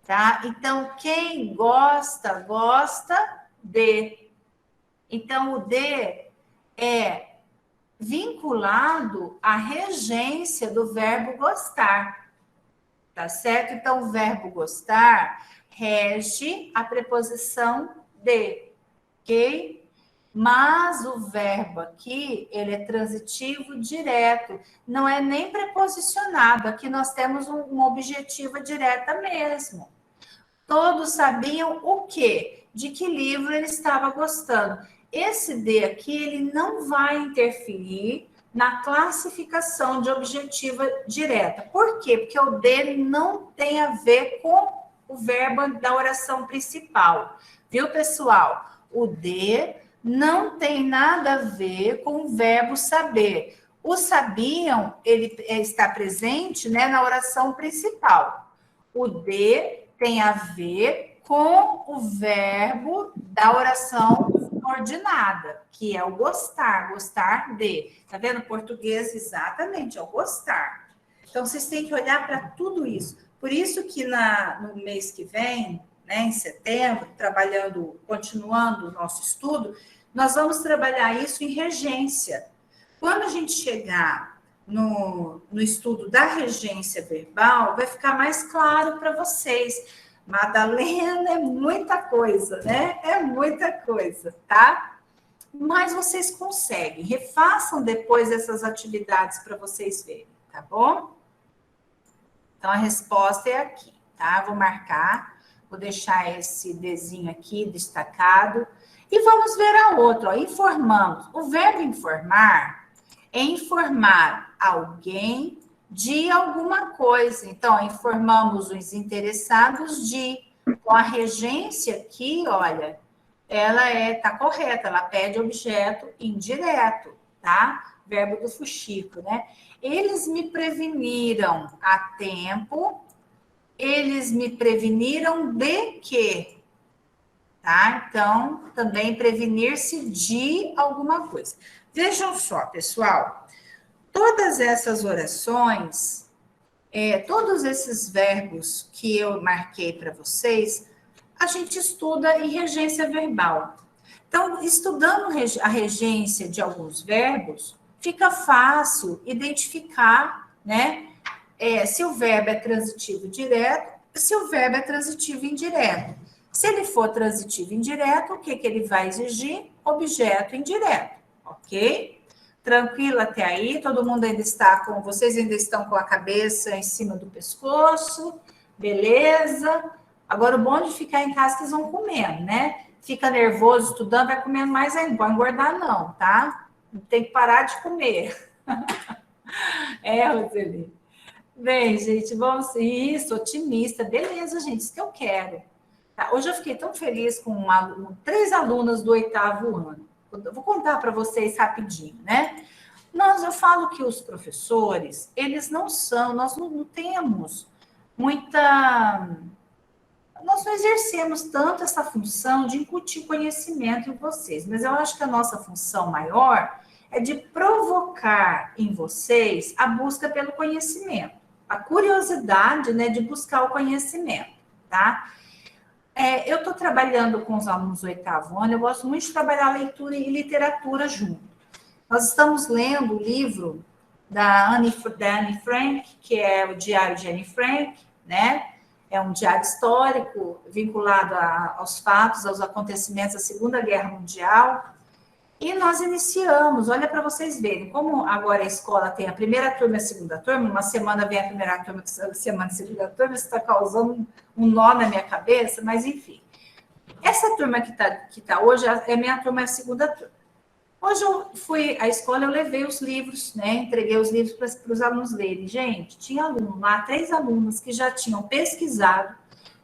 tá? Então, quem gosta, gosta de. Então, o de é vinculado à regência do verbo gostar, tá certo? Então, o verbo gostar rege a preposição de, ok? Mas o verbo aqui, ele é transitivo direto, não é nem preposicionado. Aqui nós temos uma objetiva direta mesmo. Todos sabiam o quê? De que livro ele estava gostando. Esse de aqui, ele não vai interferir na classificação de objetiva direta. Por quê? Porque o de não tem a ver com o verbo da oração principal. Viu, pessoal? O de não tem nada a ver com o verbo saber. O sabiam, ele está presente, né, na oração principal. O de tem a ver com o verbo da oração subordinada, que é o gostar, gostar de. Tá vendo? Português, exatamente, é o gostar. Então, vocês têm que olhar para tudo isso. Por isso que no mês que vem, né, em setembro, continuando o nosso estudo, nós vamos trabalhar isso em regência. Quando a gente chegar no estudo da regência verbal, vai ficar mais claro para vocês. Madalena, é muita coisa, né? É muita coisa, tá? Mas vocês conseguem. Refaçam depois essas atividades para vocês verem, tá bom? Então, a resposta é aqui, tá? Vou marcar, vou deixar esse desenho aqui destacado. E vamos ver a outra, ó, informando. O verbo informar é informar alguém de alguma coisa. Então, informamos os interessados de. Com a regência aqui, olha, ela tá correta, ela pede objeto indireto, tá? Verbo do fuxico, né? Eles me preveniram a tempo. Eles me preveniram de quê? Tá? Então, também prevenir-se de alguma coisa. Vejam só, pessoal, todas essas orações, todos esses verbos que eu marquei para vocês, a gente estuda em regência verbal. Então, estudando a regência de alguns verbos, fica fácil identificar, né, se o verbo é transitivo direto, se o verbo é transitivo indireto. Se ele for transitivo indireto, o que ele vai exigir? Objeto indireto, ok? Tranquilo até aí? Todo mundo vocês ainda estão com a cabeça em cima do pescoço, beleza? Agora, o bom de ficar em casa é que eles vão comendo, né? Fica nervoso estudando, vai comendo mais ainda, não pode engordar não, tá? Tem que parar de comer. Roseli. Bem, gente, vamos... Isso, otimista, beleza, gente, isso que eu quero. Tá, hoje eu fiquei tão feliz com 3 alunas do 8º ano. Eu vou contar para vocês rapidinho, né? Eu falo que os professores, eles nós não temos muita... Nós não exercemos tanto essa função de incutir conhecimento em vocês, mas eu acho que a nossa função maior é de provocar em vocês a busca pelo conhecimento, a curiosidade, né, de buscar o conhecimento, tá? Eu estou trabalhando com os alunos do 8º ano, eu gosto muito de trabalhar leitura e literatura junto. Nós estamos lendo o livro da Anne Frank, que é o Diário de Anne Frank, né? É um diário histórico vinculado aos fatos, aos acontecimentos da Segunda Guerra Mundial. E nós iniciamos, olha para vocês verem, como agora a escola tem a primeira turma e a segunda turma, uma semana vem a primeira turma, outra semana a segunda turma, isso está causando um nó na minha cabeça, mas enfim. Essa turma que tá hoje, é minha turma, é a segunda turma. Hoje eu fui à escola, eu levei os livros, né? Entreguei os livros para os alunos lerem. Gente, tinha aluno lá, 3 alunas que já tinham pesquisado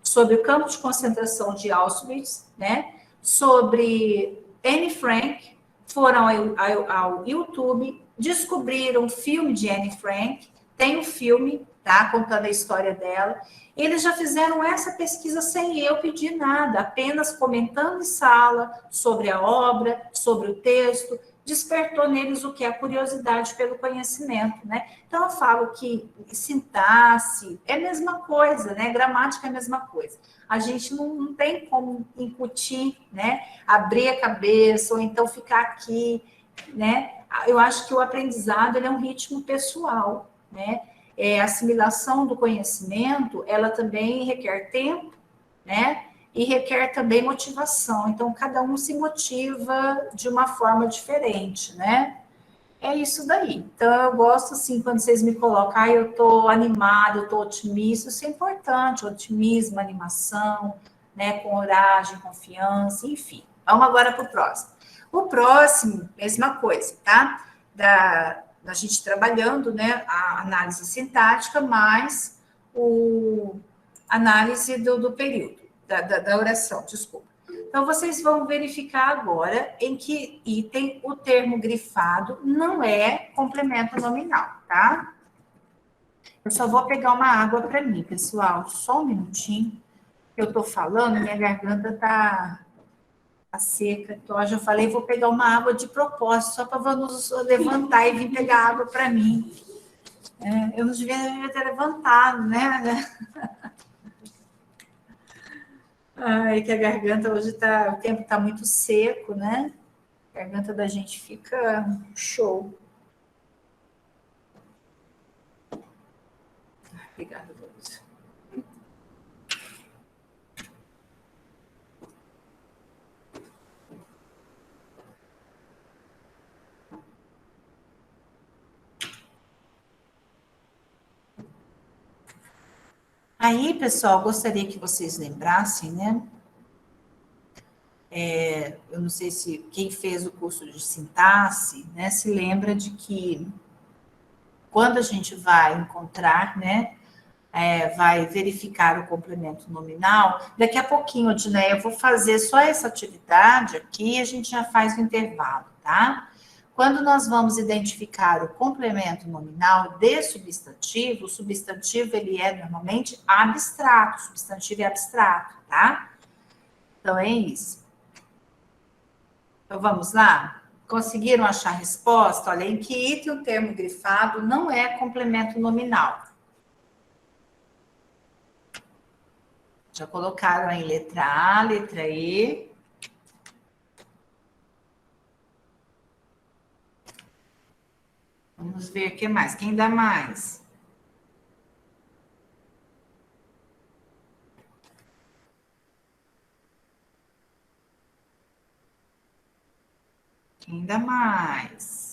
sobre o campo de concentração de Auschwitz, né? Sobre Anne Frank, foram ao YouTube, descobriram o filme de Anne Frank, tem um filme, tá? Contando a história dela. Eles já fizeram essa pesquisa sem eu pedir nada, apenas comentando em sala sobre a obra, sobre o texto, despertou neles o que? A curiosidade pelo conhecimento, né? Então, eu falo que sintaxe é a mesma coisa, né? Gramática é a mesma coisa. A gente não tem como incutir, né? Abrir a cabeça, ou então ficar aqui, né? Eu acho que o aprendizado ele é um ritmo pessoal, né? A assimilação do conhecimento, ela também requer tempo, né? E requer também motivação. Então, cada um se motiva de uma forma diferente, né? É isso daí. Então, eu gosto, assim, quando vocês me colocam, eu tô animada, eu tô otimista, isso é importante, otimismo, animação, né? Coragem, confiança, enfim. Vamos agora para o próximo. O próximo, mesma coisa, tá? Da gente trabalhando, né? A análise sintática, mais a análise do período, da oração, desculpa. Então, vocês vão verificar agora em que item o termo grifado não é complemento nominal, tá? Eu só vou pegar uma água para mim, pessoal. Só um minutinho. Eu tô falando, minha garganta tá seca. Então, eu já falei, vou pegar uma água de propósito, só para vamos levantar e vir pegar água para mim. Eu não devia ter levantado, né? Ai, que a garganta hoje tá, o tempo tá muito seco, né? A garganta da gente fica show. Obrigada, Lúcia. Aí, pessoal, gostaria que vocês lembrassem, né? Eu não sei se quem fez o curso de sintaxe, né, se lembra de que quando a gente vai encontrar, né, vai verificar o complemento nominal, daqui a pouquinho, Odinei, eu vou fazer só essa atividade aqui e a gente já faz o intervalo, tá? Quando nós vamos identificar o complemento nominal de substantivo, o substantivo ele é normalmente abstrato, o substantivo é abstrato, tá? Então é isso. Então vamos lá? Conseguiram achar a resposta? Olha, em que item o termo grifado não é complemento nominal? Já colocaram aí letra A, letra E. Vamos ver o que mais. Quem dá mais? Quem dá mais?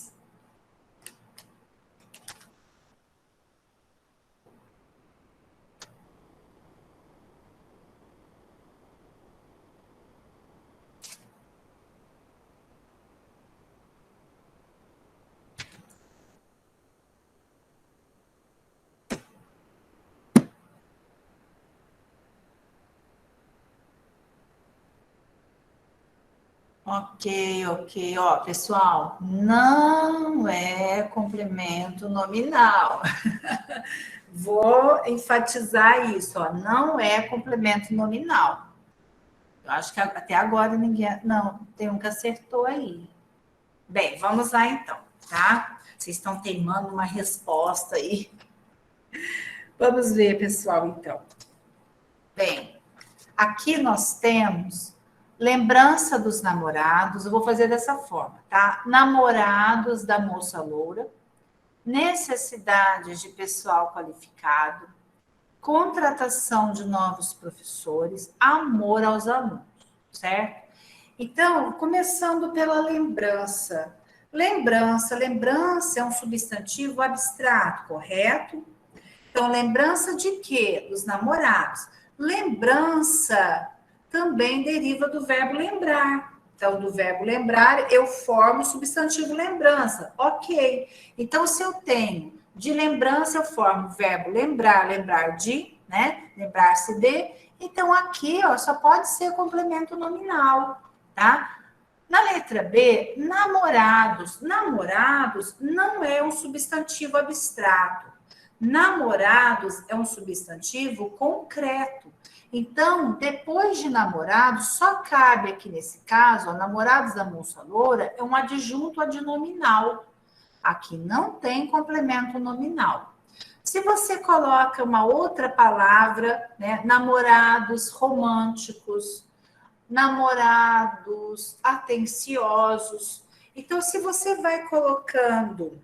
Ok, ó, pessoal, não é complemento nominal. Vou enfatizar isso, ó, não é complemento nominal. Eu acho que até agora ninguém, não, tem um que acertou aí. Bem, vamos lá então, tá? Vocês estão teimando uma resposta aí. Vamos ver, pessoal, então. Bem, aqui nós temos lembrança dos namorados, eu vou fazer dessa forma, tá? Namorados da moça loura, necessidades de pessoal qualificado, contratação de novos professores, amor aos alunos, certo? Então, começando pela lembrança. Lembrança é um substantivo abstrato, correto? Então, lembrança de quê? Dos namorados. Lembrança também deriva do verbo lembrar. Então, do verbo lembrar, eu formo o substantivo lembrança. Ok. Então, se eu tenho de lembrança, eu formo o verbo lembrar, lembrar de, né? Lembrar-se de. Então, aqui, ó, só pode ser complemento nominal, tá? Na letra B, namorados. Namorados não é um substantivo abstrato. Namorados é um substantivo concreto. Então, depois de namorado, só cabe aqui nesse caso, ó, namorados da moça loura, é um adjunto adnominal. Aqui não tem complemento nominal. Se você coloca uma outra palavra, né, namorados românticos, namorados atenciosos. Então, se você vai colocando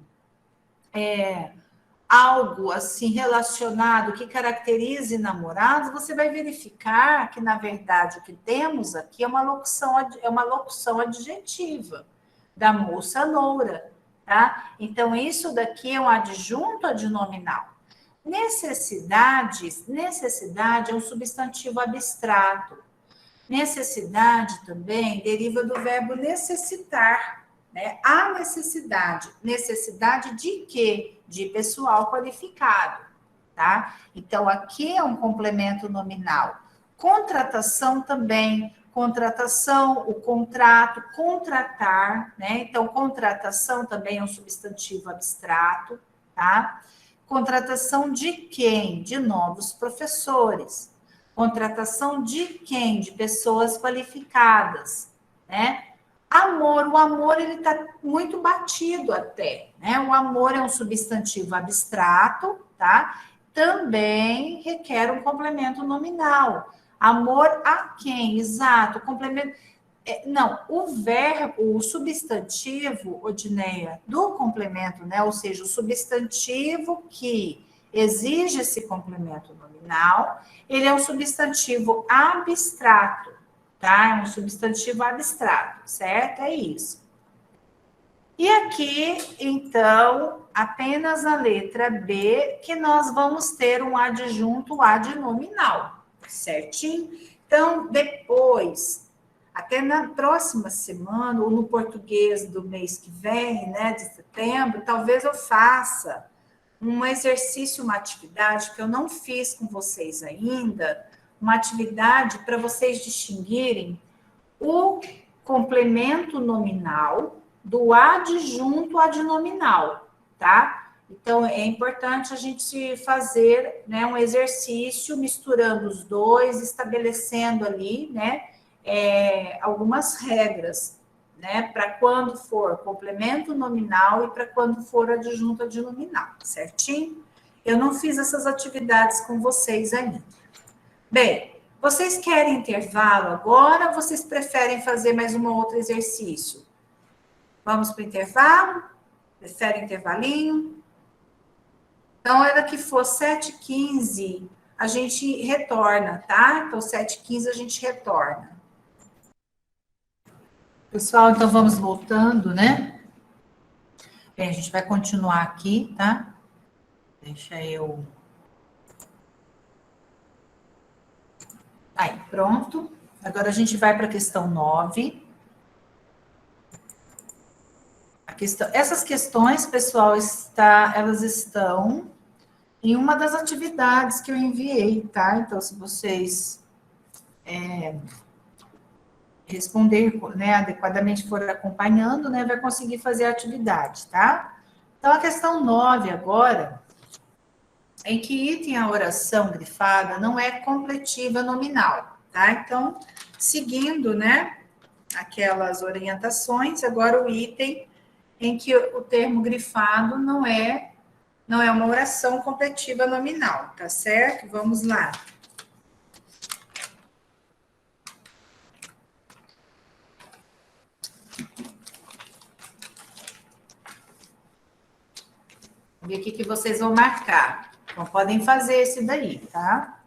algo assim relacionado que caracterize namorados, você vai verificar que, na verdade, o que temos aqui é uma locução adjetiva da moça loura, tá? Então, isso daqui é um adjunto adnominal. Necessidade é um substantivo abstrato. Necessidade também deriva do verbo necessitar, né? A necessidade. Necessidade de quê? De pessoal qualificado, tá? Então, aqui é um complemento nominal. Contratação também. Contratação, o contrato, contratar, né? Então, contratação também é um substantivo abstrato, tá? Contratação de quem? De novos professores. Contratação de quem? De pessoas qualificadas, né? Amor, o amor ele está muito batido até, né? O amor é um substantivo abstrato, tá? Também requer um complemento nominal. Amor a quem? Exato, complemento. Não, o verbo, o substantivo, Odineia, do complemento, né? Ou seja, o substantivo que exige esse complemento nominal, ele é um substantivo abstrato, tá? É um substantivo abstrato, certo? É isso. E aqui, então, apenas a letra B, que nós vamos ter um adjunto adnominal, certinho? Então, depois, até na próxima semana, ou no português do mês que vem, né, de setembro, talvez eu faça um exercício, uma atividade que eu não fiz com vocês ainda, uma atividade para vocês distinguirem o complemento nominal do adjunto adnominal, tá? Então, é importante a gente fazer, né, um exercício misturando os dois, estabelecendo ali, né, algumas regras, né, para quando for complemento nominal e para quando for adjunto adnominal, certinho? Eu não fiz essas atividades com vocês ainda. Bem, vocês querem intervalo agora ou vocês preferem fazer mais um outro exercício? Vamos para o intervalo? Preferem intervalinho? Então, a hora que for 7h15, a gente retorna, tá? Então, 7h15 a gente retorna. Pessoal, então vamos voltando, né? Bem, a gente vai continuar aqui, tá? Deixa eu... Aí, pronto. Agora a gente vai para a questão 9. Essas questões, pessoal, elas estão em uma das atividades que eu enviei, tá? Então, se vocês responder, né, adequadamente for acompanhando, né, vai conseguir fazer a atividade, tá? Então, a questão 9 agora, em que item a oração grifada não é completiva nominal, tá? Então, seguindo, né, aquelas orientações, agora o item em que o termo grifado não é uma oração completiva nominal, tá certo? Vamos lá. Vamos ver o que vocês vão marcar. Então, podem fazer esse daí, tá?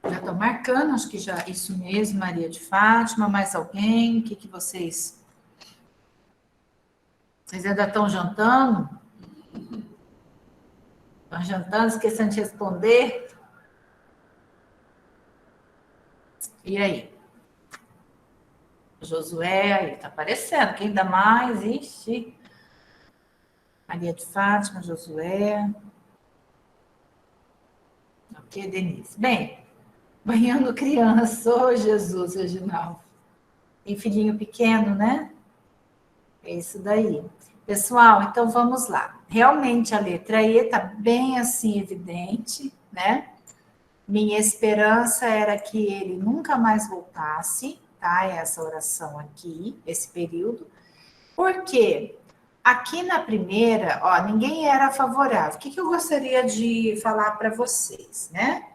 Já estão marcando, acho que já, isso mesmo, Maria de Fátima, mais alguém? O que vocês... Vocês ainda estão jantando? Estão jantando, esquecendo de responder? E aí? Josué, aí está aparecendo, quem dá mais? Ixi. Maria de Fátima, Josué. Ok, Denise. Bem, banhando criança, ô Jesus, Reginaldo. Tem filhinho pequeno, né? É isso daí. Pessoal, então vamos lá. Realmente a letra E está bem assim evidente, né? Minha esperança era que ele nunca mais voltasse, tá? Essa oração aqui, esse período. Por quê? Aqui na primeira, ó, ninguém era favorável. O que eu gostaria de falar para vocês, né?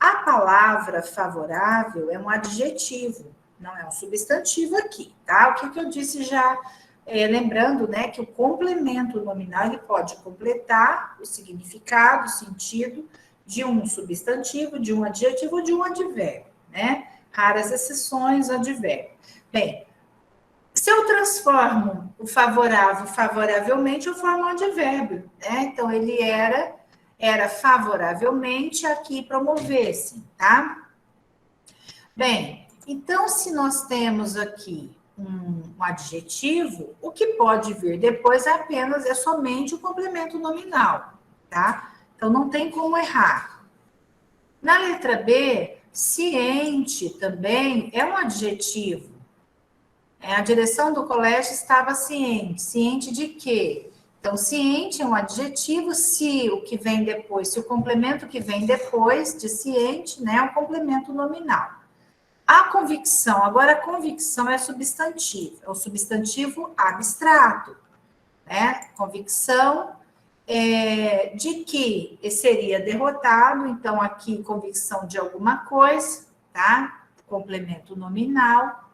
A palavra favorável é um adjetivo, não é um substantivo aqui, tá? O que eu disse já, lembrando, né, que o complemento nominal ele pode completar o significado, o sentido de um substantivo, de um adjetivo, de um advérbio, né? Raras exceções, advérbio. Bem, se eu transformo o favorável favoravelmente, eu formo um advérbio, né? Então, ele era favoravelmente a que promovesse, tá? Bem, então, se nós temos aqui um adjetivo, o que pode vir depois é somente o complemento nominal, tá? Então, não tem como errar. Na letra B, ciente também é um adjetivo. A direção do colégio estava ciente. Ciente de quê? Então, ciente é um adjetivo se o que vem depois, se o complemento que vem depois de ciente, né, é um complemento nominal. A convicção, agora a convicção é substantivo, é o substantivo abstrato, né? Convicção de que seria derrotado, então aqui convicção de alguma coisa, tá? Complemento nominal.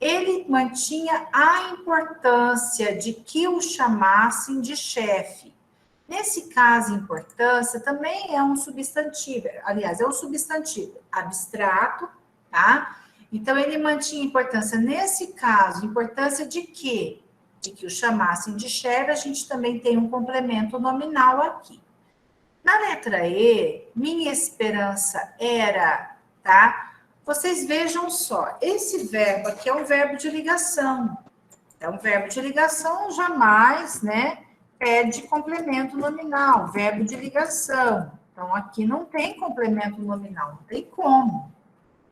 Ele mantinha a importância de que o chamassem de chefe. Nesse caso, importância também é um substantivo, aliás, é um substantivo abstrato, tá? Então, ele mantinha importância. Nesse caso, importância de quê? De que o chamassem de chefe, a gente também tem um complemento nominal aqui. Na letra E, minha esperança era, tá? Vocês vejam só, esse verbo aqui é um verbo de ligação. É um verbo de ligação, jamais, né, pede complemento nominal, verbo de ligação. Então, aqui não tem complemento nominal, não tem como,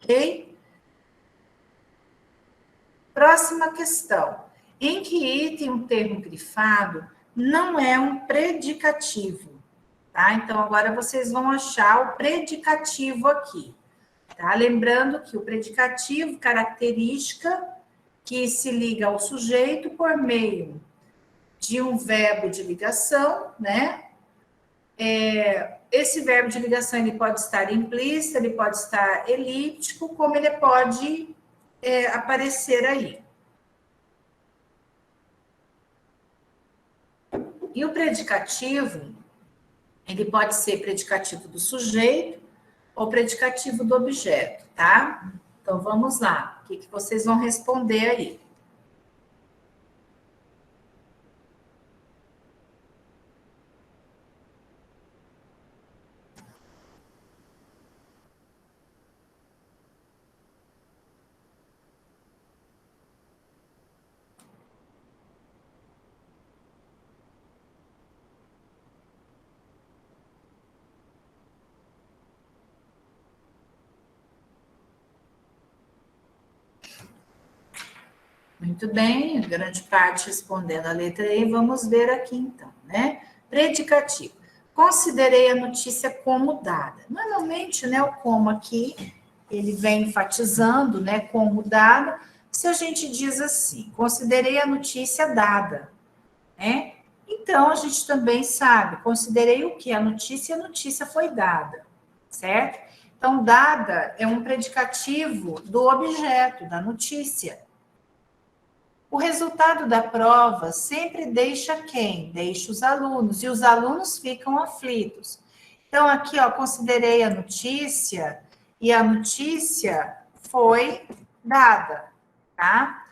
ok? Próxima questão. Em que item o termo grifado não é um predicativo? Tá? Então, agora vocês vão achar o predicativo aqui. Tá? Lembrando que o predicativo, característica que se liga ao sujeito por meio de um verbo de ligação, né? Esse verbo de ligação ele pode estar implícito, ele pode estar elíptico, como ele pode aparecer aí. E o predicativo, ele pode ser predicativo do sujeito ou predicativo do objeto, tá? Então, vamos lá. O que vocês vão responder aí? Muito bem, grande parte respondendo a letra E. Vamos ver aqui, então, né? Predicativo. Considerei a notícia como dada. Normalmente, né, o como aqui, ele vem enfatizando, né, como dada. Se a gente diz assim, considerei a notícia dada, né? Então, a gente também sabe, considerei o que? A notícia foi dada, certo? Então, dada é um predicativo do objeto, da notícia. O resultado da prova sempre deixa quem? Deixa os alunos, e os alunos ficam aflitos. Então, aqui, ó, considerei a notícia, e a notícia foi dada, tá?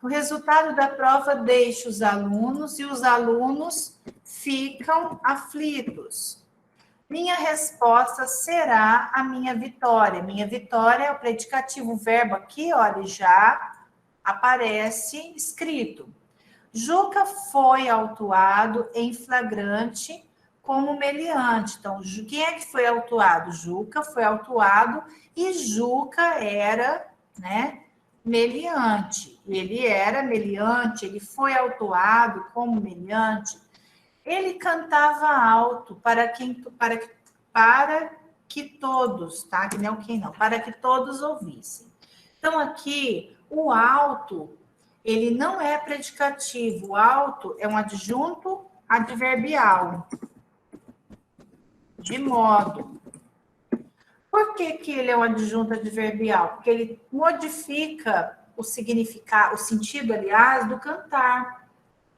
O resultado da prova deixa os alunos, e os alunos ficam aflitos. Minha resposta será a minha vitória. Minha vitória é o predicativo, o verbo aqui, olha, já aparece escrito. Juca foi autuado em flagrante como meliante. Então, quem é que foi autuado? Juca foi autuado e Juca era, né, meliante. ele era meliante, ele foi autuado como meliante, ele cantava alto para que todos, tá? Que não quem não, para que todos ouvissem. Então, aqui, o alto, ele não é predicativo. O alto é um adjunto adverbial. De modo. Por que ele é um adjunto adverbial? Porque ele modifica o significado, o sentido, aliás, do cantar.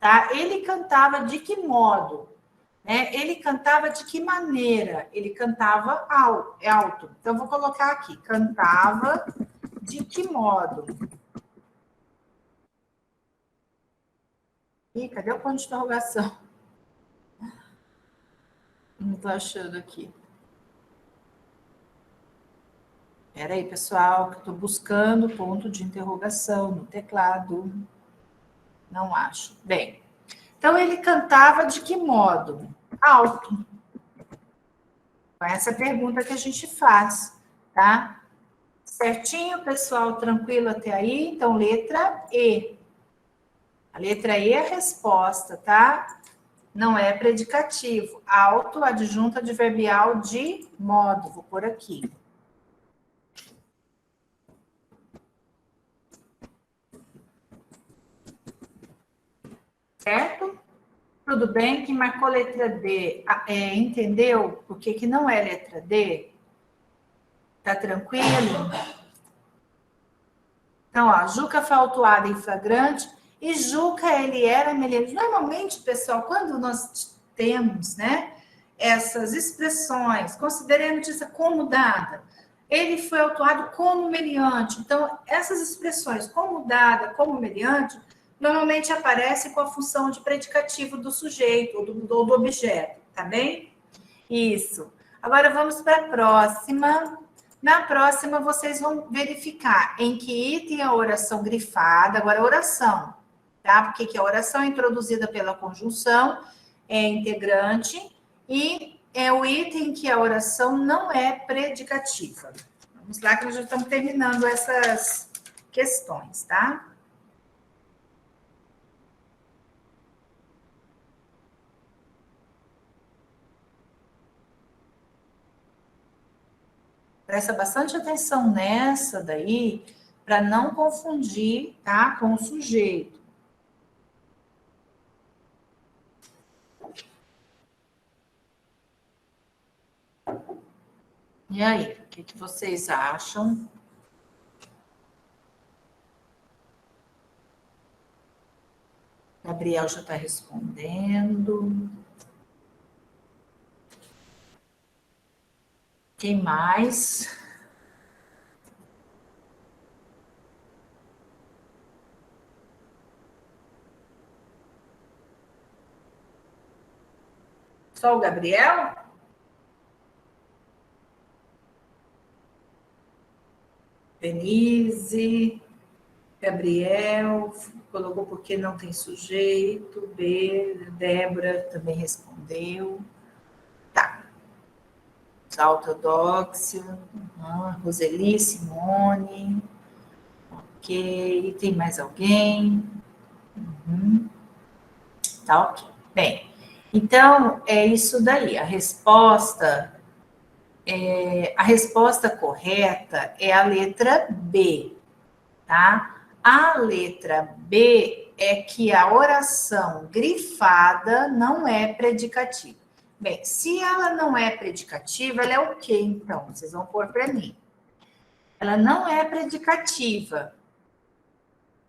Tá? Ele cantava de que modo? Né? Ele cantava de que maneira? Ele cantava alto. Então, vou colocar aqui. Cantava de que modo? Ih, cadê o ponto de interrogação? Não estou achando aqui. Espera aí, pessoal, que eu estou buscando ponto de interrogação no teclado. Não acho. Bem, então ele cantava de que modo? Alto. Essa é a pergunta que a gente faz, tá? Certinho, pessoal? Tranquilo até aí? Então, letra E. A letra E é a resposta, tá? Não é predicativo. Alto, adjunto adverbial de modo. Vou pôr aqui. Certo? Tudo bem? Quem marcou letra D, entendeu por que não é letra D? Tá tranquilo? Então, ó, Juca foi autuada em flagrante e Juca, ele era meliante. Normalmente, pessoal, quando nós temos, né, essas expressões, considerei a notícia como dada, ele foi autuado como meliante. Então, essas expressões como dada, como meliante, normalmente aparece com a função de predicativo do sujeito ou do objeto, tá bem? Isso. Agora vamos para a próxima. Na próxima, vocês vão verificar em que item a oração grifada. Agora, a oração, tá? Porque que a oração é introduzida pela conjunção, é integrante, e é o item que a oração não é predicativa. Vamos lá, que nós já estamos terminando essas questões, tá? Presta bastante atenção nessa daí, para não confundir, tá, com o sujeito. E aí, o que vocês acham? Gabriel já está respondendo. Quem mais? Só o Gabriel? Denise, Gabriel, colocou porque não tem sujeito. B, Débora também respondeu. Tá. Ortodoxa, Roseli, Simone. Ok. Tem mais alguém? Tá ok. Bem, então é isso daí. A resposta correta é a letra B, tá? A letra B é que a oração grifada não é predicativa. Bem, se ela não é predicativa, ela é o quê, então? Vocês vão pôr para mim. Ela não é predicativa,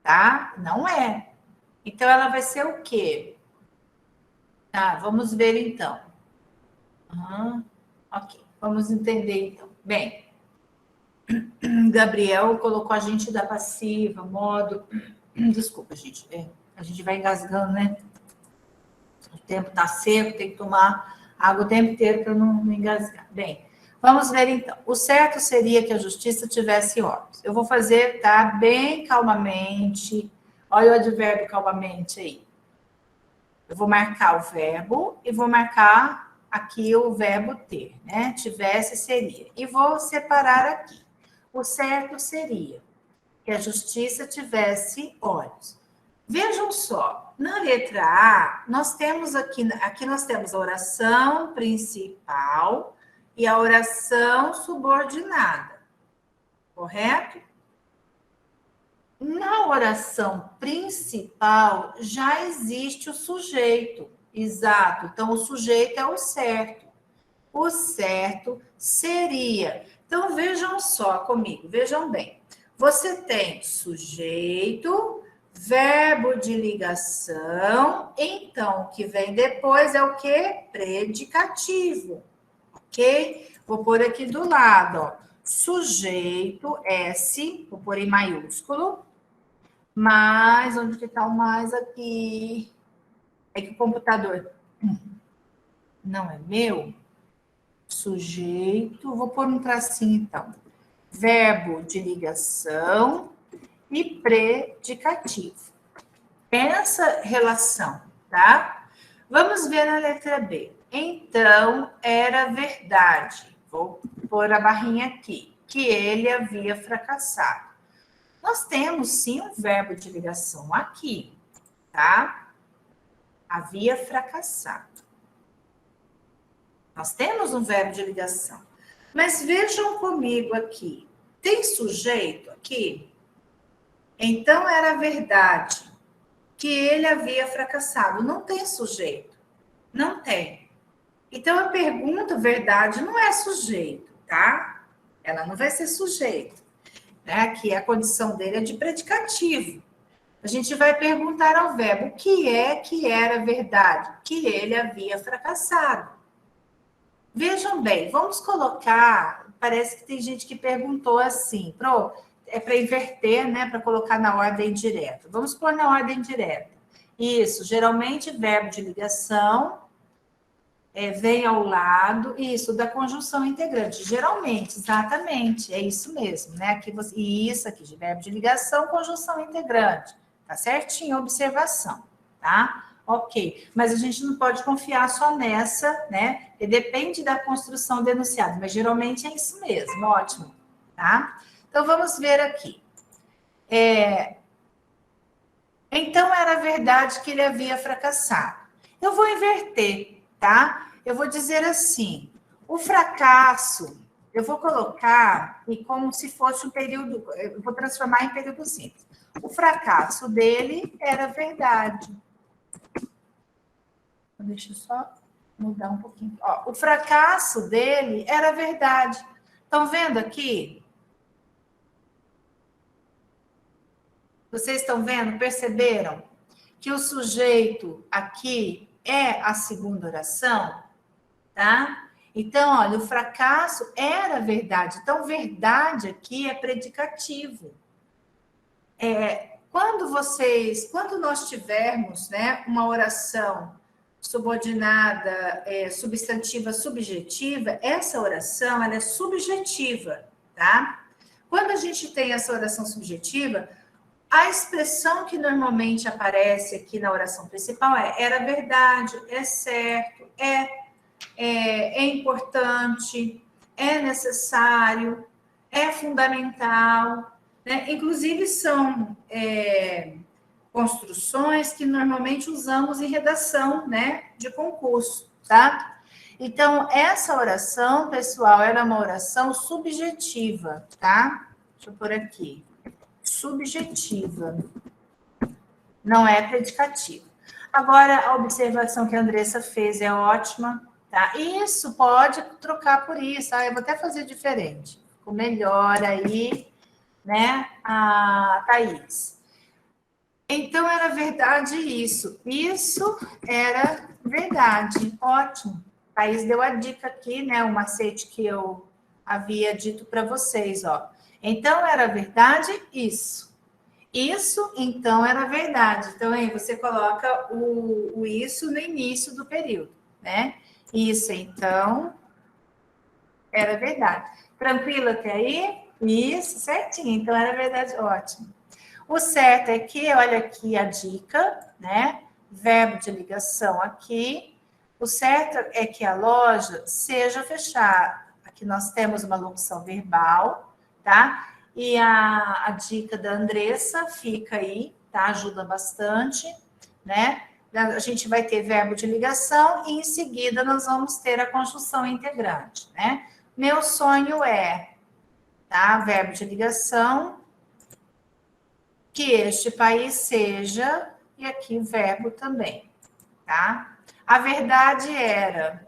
tá? Não é. Então, ela vai ser o quê? Tá, vamos ver, então. Ok, vamos entender, então. Bem, Gabriel colocou a gente da passiva, modo... Desculpa, gente. A gente vai engasgando, né? O tempo tá seco, tem que tomar água o tempo inteiro para não engasgar. Bem, vamos ver então. O certo seria que a justiça tivesse ordens. Eu vou fazer, tá? Bem calmamente. Olha o advérbio calmamente aí. Eu vou marcar o verbo e vou marcar aqui o verbo ter, né? Tivesse, seria. E vou separar aqui. O certo seria que a justiça tivesse olhos. Vejam só, na letra A, nós temos aqui nós temos a oração principal e a oração subordinada, correto? Na oração principal já existe o sujeito, exato. Então, o sujeito é o certo. O certo seria. Então, vejam só comigo, vejam bem. Você tem sujeito, verbo de ligação, então, o que vem depois é o quê? Predicativo, ok? Vou pôr aqui do lado, ó. Sujeito, S, vou pôr em maiúsculo, mais, onde que está o mais aqui? É que o computador não é meu. Sujeito, vou pôr um tracinho então. Verbo de ligação e predicativo. Essa relação, tá? Vamos ver na letra B. Então, era verdade. Vou pôr a barrinha aqui. Que ele havia fracassado. Nós temos, sim, um verbo de ligação aqui, tá? Havia fracassado. Nós temos um verbo de ligação. Mas vejam comigo aqui. Tem sujeito aqui? Então, era verdade que ele havia fracassado. Não tem sujeito. Não tem. Então, a pergunta verdade não é sujeito, tá? Ela não vai ser sujeito. Aqui a condição dele é de predicativo. A gente vai perguntar ao verbo o que é que era verdade, que ele havia fracassado. Vejam bem, vamos colocar, parece que tem gente que perguntou assim, é para inverter, né, para colocar na ordem direta. Vamos pôr na ordem direta. Isso, geralmente verbo de ligação, vem ao lado, isso, da conjunção integrante. Geralmente, exatamente, é isso mesmo, né? Aqui e isso aqui, de verbo de ligação, conjunção integrante. Tá certinho a observação, tá? Ok. Mas a gente não pode confiar só nessa, né? E depende da construção do enunciado, mas geralmente é isso mesmo, ótimo, tá? Então, vamos ver aqui. Então, era verdade que ele havia fracassado. Eu vou inverter, tá? Eu vou dizer assim, o fracasso, eu vou colocar como se fosse um período, eu vou transformar em período simples. O fracasso dele era verdade. Deixa eu só mudar um pouquinho. Ó, o fracasso dele era verdade. Estão vendo aqui? Vocês estão vendo? Perceberam? Que o sujeito aqui é a segunda oração? Tá? Então, olha, o fracasso era verdade. Então, verdade aqui é predicativo. Quando nós tivermos, né, uma oração subordinada, substantiva, subjetiva, essa oração, ela é subjetiva, tá? Quando a gente tem essa oração subjetiva, a expressão que normalmente aparece aqui na oração principal era verdade, é certo, é importante, é necessário, é fundamental, né? Inclusive são construções que normalmente usamos em redação, né, de concurso, tá? Então, essa oração, pessoal, era uma oração subjetiva, tá? Deixa eu pôr aqui. Subjetiva. Não é predicativa. Agora, a observação que a Andressa fez é ótima, tá? Isso pode trocar por isso. Eu vou até fazer diferente. Ficou melhor aí, né, a Thaís. Então, era verdade isso. Isso era verdade. Ótimo. A Thaís deu a dica aqui, né, o macete que eu havia dito para vocês, ó. Então, era verdade isso. Isso, então, era verdade. Então, aí você coloca o isso no início do período, né? Isso, então, era verdade. Tranquilo até aí? Isso, certinho. Então, era verdade, ótimo. O certo é que, olha aqui a dica, né? Verbo de ligação aqui. O certo é que a loja seja fechada. Aqui nós temos uma locução verbal, tá? E a dica da Andressa fica aí, tá? Ajuda bastante, né? A gente vai ter verbo de ligação e em seguida nós vamos ter a conjunção integrante, né? Meu sonho é, tá? Verbo de ligação, que este país seja, e aqui verbo também, tá? A verdade era.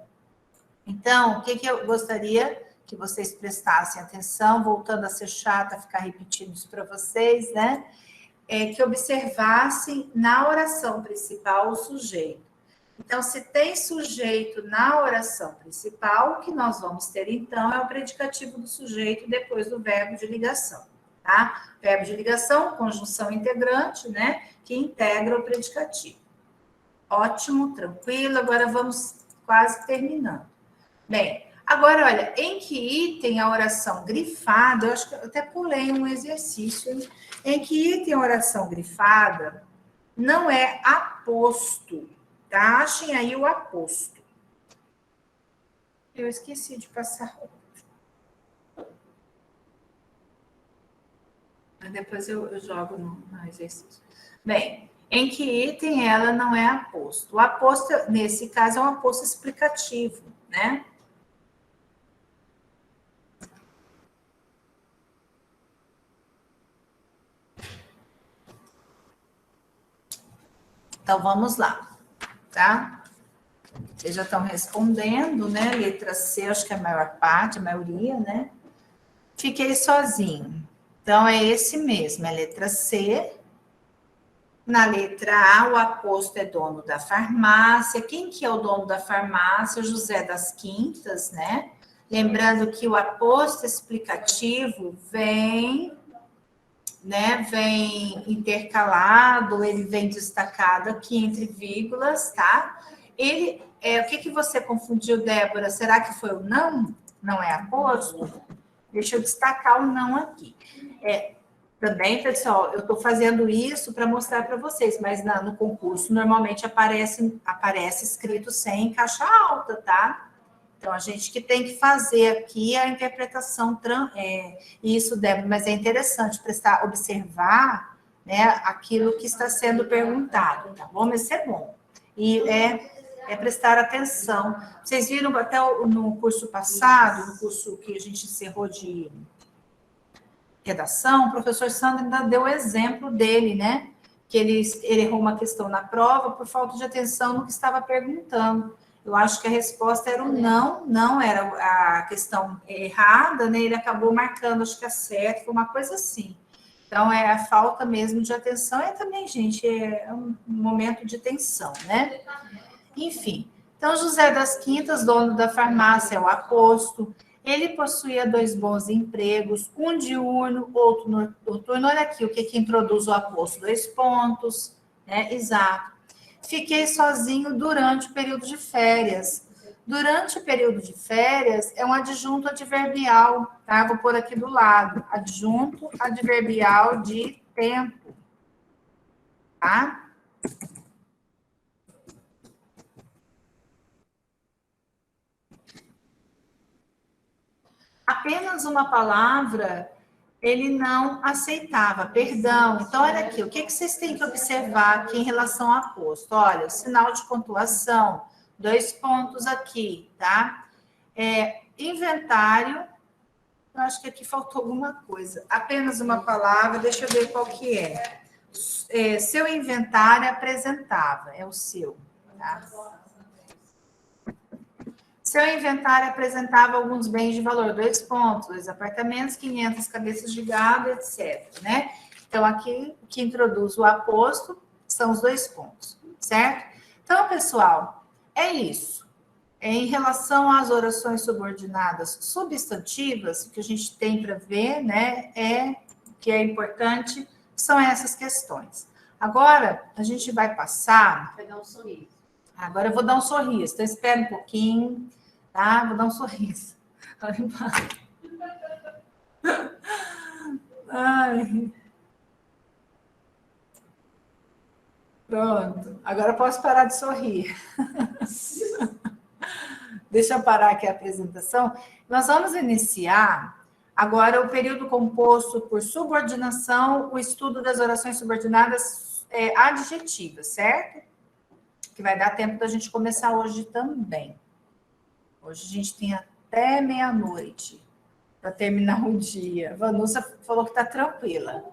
Então, o que eu gostaria que vocês prestassem atenção, voltando a ser chata, ficar repetindo isso para vocês, né? É que observassem na oração principal o sujeito. Então, se tem sujeito na oração principal, o que nós vamos ter, então, é o predicativo do sujeito depois do verbo de ligação, tá? Verbo de ligação, conjunção integrante, né? Que integra o predicativo. Ótimo, tranquilo. Agora vamos quase terminando. Bem, agora, olha, em que item a oração grifada, eu acho que eu até pulei um exercício, hein? Em que item a oração grifada não é aposto, tá? Achem aí o aposto. Eu esqueci de passar outro. Mas depois eu jogo no exercício. Bem, em que item ela não é aposto? O aposto, nesse caso, é um aposto explicativo, né? Então, vamos lá, tá? Vocês já estão respondendo, né? Letra C, acho que é a maior parte, a maioria, né? Fiquei sozinho. Então, é esse mesmo, é letra C. Na letra A, o aposto é dono da farmácia. Quem que é o dono da farmácia? O José das Quintas, né? Lembrando que o aposto explicativo vem, né? Vem intercalado, ele vem destacado aqui entre vírgulas, tá? Ele, o que você confundiu, Débora? Será que foi o não? Não é aposto? Deixa eu destacar o não aqui. Também, pessoal, eu estou fazendo isso para mostrar para vocês, mas no concurso normalmente aparece escrito sem em caixa alta, tá? Então, a gente que tem que fazer aqui a interpretação, isso, Débora, mas é interessante observar, né, aquilo que está sendo perguntado, tá bom? Mas isso é bom. E é prestar atenção. Vocês viram até no curso passado, no curso que a gente encerrou de redação, o professor Sandro ainda deu o exemplo dele, né? Que ele errou uma questão na prova por falta de atenção no que estava perguntando. Eu acho que a resposta era o não, não era a questão errada, né? Ele acabou marcando, acho que é certo, foi uma coisa assim. Então, é a falta mesmo de atenção, e também, gente, é um momento de tensão, né? Enfim, então, José das Quintas, dono da farmácia, é o aposto. Ele possuía 2 bons empregos, um diurno, outro noturno. Olha aqui o que introduz o aposto, 2 pontos, né? Exato. Fiquei sozinho durante o período de férias. Durante o período de férias é um adjunto adverbial, tá? Vou pôr aqui do lado. Adjunto adverbial de tempo, tá? Apenas uma palavra ele não aceitava, perdão. Então, olha aqui, o que vocês têm que observar aqui em relação ao aposto? Olha, o sinal de pontuação, 2 pontos aqui, tá? Inventário, eu acho que aqui faltou alguma coisa. Apenas uma palavra, deixa eu ver qual que é. Seu inventário apresentava, é o seu, tá? Seu inventário apresentava alguns bens de valor, 2 pontos, 2 apartamentos, 500 cabeças de gado, etc. Né? Então, aqui, o que introduz o aposto são os 2 pontos, certo? Então, pessoal, é isso. Em relação às orações subordinadas substantivas, o que a gente tem para ver, né, que é importante, são essas questões. Agora, a gente vai passar... Vai dar um sorriso. Agora eu vou dar um sorriso, então espera um pouquinho, tá? Vou dar um sorriso. Ai. Pronto, agora eu posso parar de sorrir. Deixa eu parar aqui a apresentação. Nós vamos iniciar Agora, o período composto por subordinação, o estudo das orações subordinadas adjetivas, certo? Que vai dar tempo da gente começar hoje também. Hoje a gente tem até meia-noite para terminar o dia. A Vanusa falou que tá tranquila.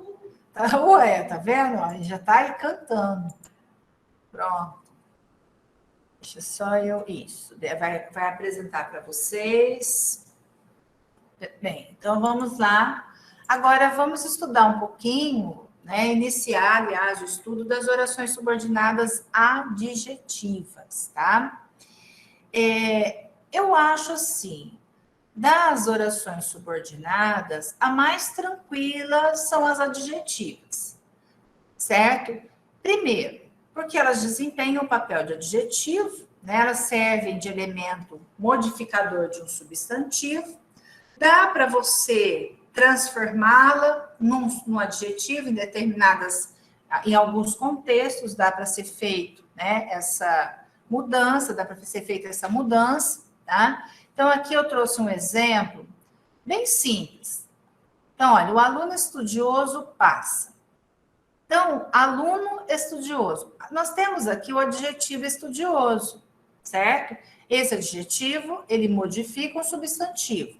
Ué, tá vendo? A gente já tá aí cantando. Pronto. Deixa só eu... Isso. Vai apresentar para vocês. Bem, então vamos lá. Agora vamos estudar um pouquinho, né? Iniciar, aliás, o estudo das orações subordinadas adjetivas, tá? Eu acho assim, das orações subordinadas, a mais tranquila são as adjetivas, certo? Primeiro, porque elas desempenham o papel de adjetivo, né? Elas servem de elemento modificador de um substantivo. Dá para você transformá-la num adjetivo em alguns contextos, dá para ser feito, né, essa mudança, dá para ser feita essa mudança, tá? Então, aqui eu trouxe um exemplo bem simples. Então, olha, o aluno estudioso passa. Então, aluno estudioso. Nós temos aqui o adjetivo estudioso, certo? Esse adjetivo, ele modifica um substantivo.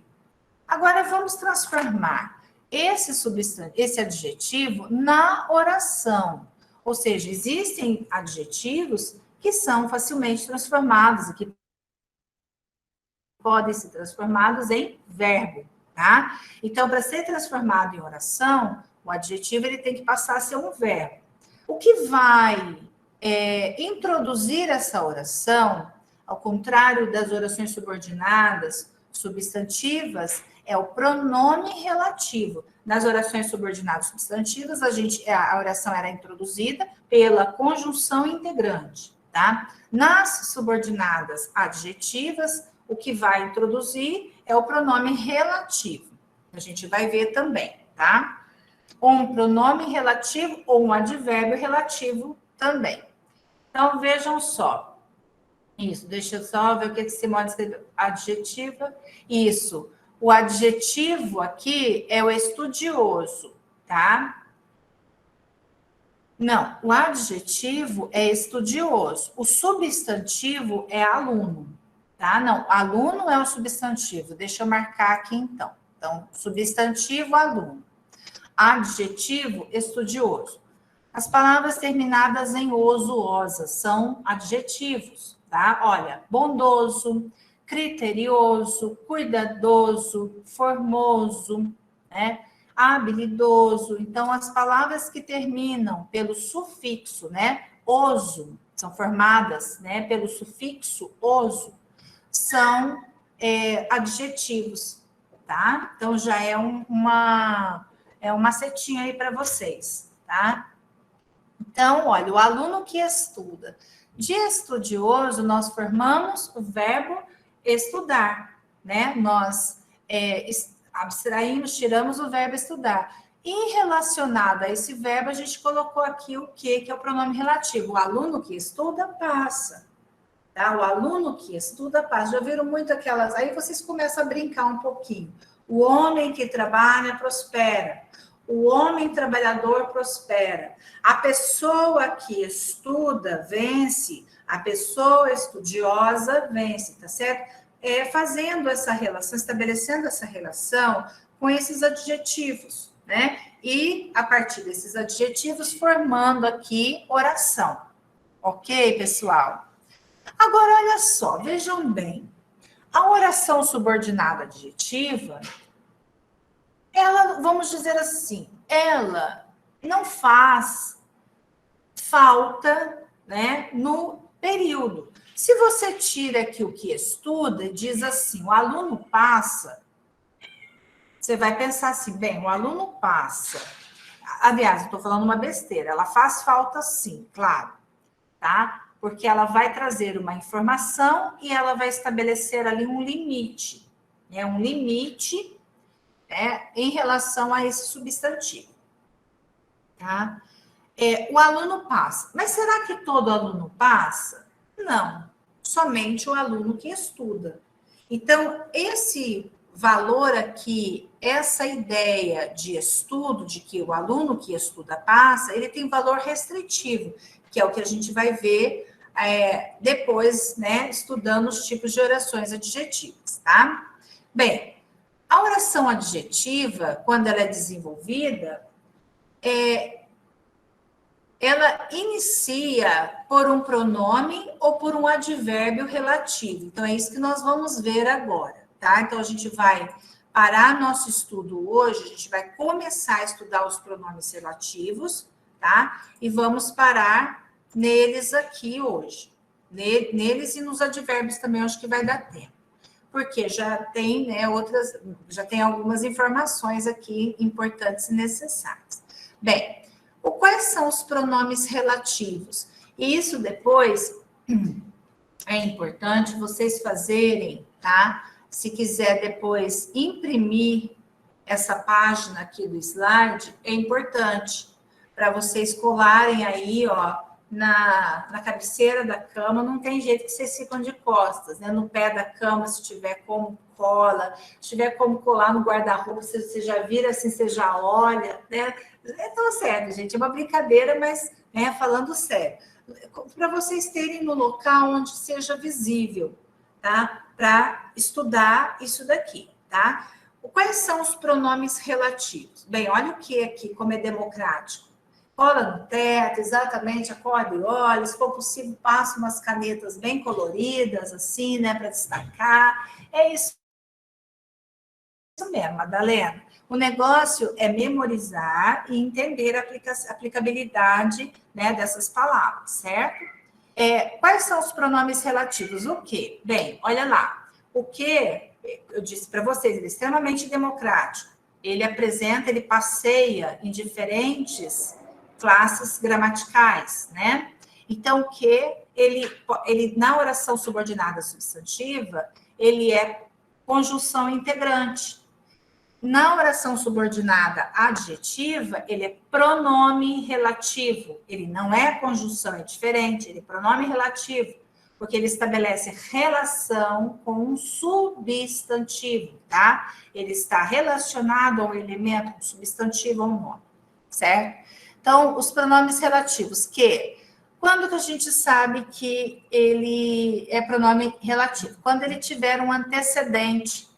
Agora, vamos transformar esse adjetivo na oração. Ou seja, existem adjetivos que são facilmente transformados e que podem ser transformados em verbo, tá? Então, para ser transformado em oração, o adjetivo ele tem que passar a ser um verbo. O que vai introduzir essa oração, ao contrário das orações subordinadas, substantivas, é o pronome relativo. Nas orações subordinadas substantivas, a oração era introduzida pela conjunção integrante, tá? Nas subordinadas adjetivas, o que vai introduzir é o pronome relativo. A gente vai ver também, tá? Um pronome relativo ou um advérbio relativo também. Então, vejam só. Isso, deixa eu só ver o que Simone escreveu. Adjetiva. Isso. O adjetivo aqui é o estudioso, tá? Não, o adjetivo é estudioso. O substantivo é aluno, tá? Não, aluno é o substantivo. Deixa eu marcar aqui, então. Então, substantivo, aluno. Adjetivo, estudioso. As palavras terminadas em oso, osa, são adjetivos, tá? Olha, bondoso, criterioso, cuidadoso, formoso, né? Habilidoso. Então, as palavras que terminam pelo sufixo, né? Oso, são formadas, né? Pelo sufixo oso, são adjetivos, tá? Então, já é uma setinha aí para vocês, tá? Então, olha, o aluno que estuda. De estudioso, nós formamos o verbo estudar, né? Nós abstraímos, tiramos o verbo estudar. E relacionado a esse verbo, a gente colocou aqui o quê? Que é o pronome relativo. O aluno que estuda, passa. Tá? O aluno que estuda, passa. Já viram muito aquelas... Aí vocês começam a brincar um pouquinho. O homem que trabalha, prospera. O homem trabalhador prospera. A pessoa que estuda, vence. A pessoa estudiosa, vence, tá certo? Fazendo essa relação, estabelecendo essa relação com esses adjetivos, né? E, a partir desses adjetivos, formando aqui oração. Ok, pessoal? Agora, olha só, vejam bem. A oração subordinada adjetiva, ela, vamos dizer assim, ela não faz falta, né, no período. Se você tira aqui o que estuda e diz assim, o aluno passa, você vai pensar assim, bem, o aluno passa. Aliás, eu estou falando uma besteira, ela faz falta sim, claro, tá? Porque ela vai trazer uma informação e ela vai estabelecer ali um limite, né? Um limite, né, em relação a esse substantivo, tá? O aluno passa. Mas será que todo aluno passa? Não, somente o aluno que estuda. Então, esse valor aqui, essa ideia de estudo, de que o aluno que estuda passa, ele tem valor restritivo, que é o que a gente vai ver depois, né, estudando os tipos de orações adjetivas, tá? Bem, a oração adjetiva, quando ela é desenvolvida, ela inicia por um pronome ou por um advérbio relativo. Então, é isso que nós vamos ver agora, tá? Então, a gente vai parar nosso estudo hoje, a gente vai começar a estudar os pronomes relativos, tá? E vamos parar neles aqui hoje. Neles e nos advérbios também, eu acho que vai dar tempo. Porque já tem, né, já tem algumas informações aqui importantes e necessárias. Bem, quais são os pronomes relativos? E isso depois é importante vocês fazerem, tá? Se quiser depois imprimir essa página aqui do slide, é importante para vocês colarem aí, ó, na cabeceira da cama. Não tem jeito que vocês ficam de costas, né? No pé da cama, se tiver como cola, se tiver como colar no guarda-roupa, você já vira assim, você já olha, né? É tão sério, gente, é uma brincadeira, mas, né, falando sério, para vocês terem no local onde seja visível, tá? Para estudar isso daqui, tá? Quais são os pronomes relativos? Bem, olha o que aqui, como é democrático. Cola no teto, exatamente, acorda e olha, se for possível, passa umas canetas bem coloridas, assim, né, para destacar. É isso mesmo, Madalena. O negócio é memorizar e entender a aplicabilidade, né, dessas palavras, certo? Quais são os pronomes relativos? O quê? Bem, olha lá. O que, eu disse para vocês, ele é extremamente democrático. Ele apresenta, ele passeia em diferentes classes gramaticais, né? Então, o que ele na oração subordinada substantiva, ele é conjunção integrante. Na oração subordinada adjetiva, ele é pronome relativo. Ele não é conjunção, é diferente, ele é pronome relativo, porque ele estabelece relação com um substantivo, tá? Ele está relacionado a um elemento, um substantivo ou um nome, certo? Então, os pronomes relativos, quando que a gente sabe que ele é pronome relativo? Quando ele tiver um antecedente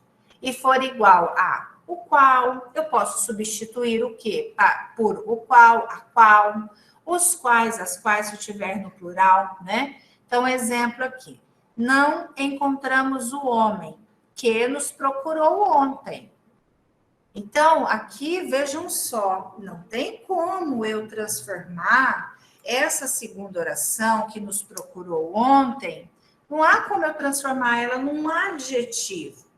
e for igual a o qual, eu posso substituir o quê? Por o qual, a qual, os quais, as quais, se eu tiver no plural, né? Então, exemplo aqui. Não encontramos o homem que nos procurou ontem. Então, aqui, vejam só, não tem como eu transformar essa segunda oração que nos procurou ontem, não há como eu transformar ela num adjetivo.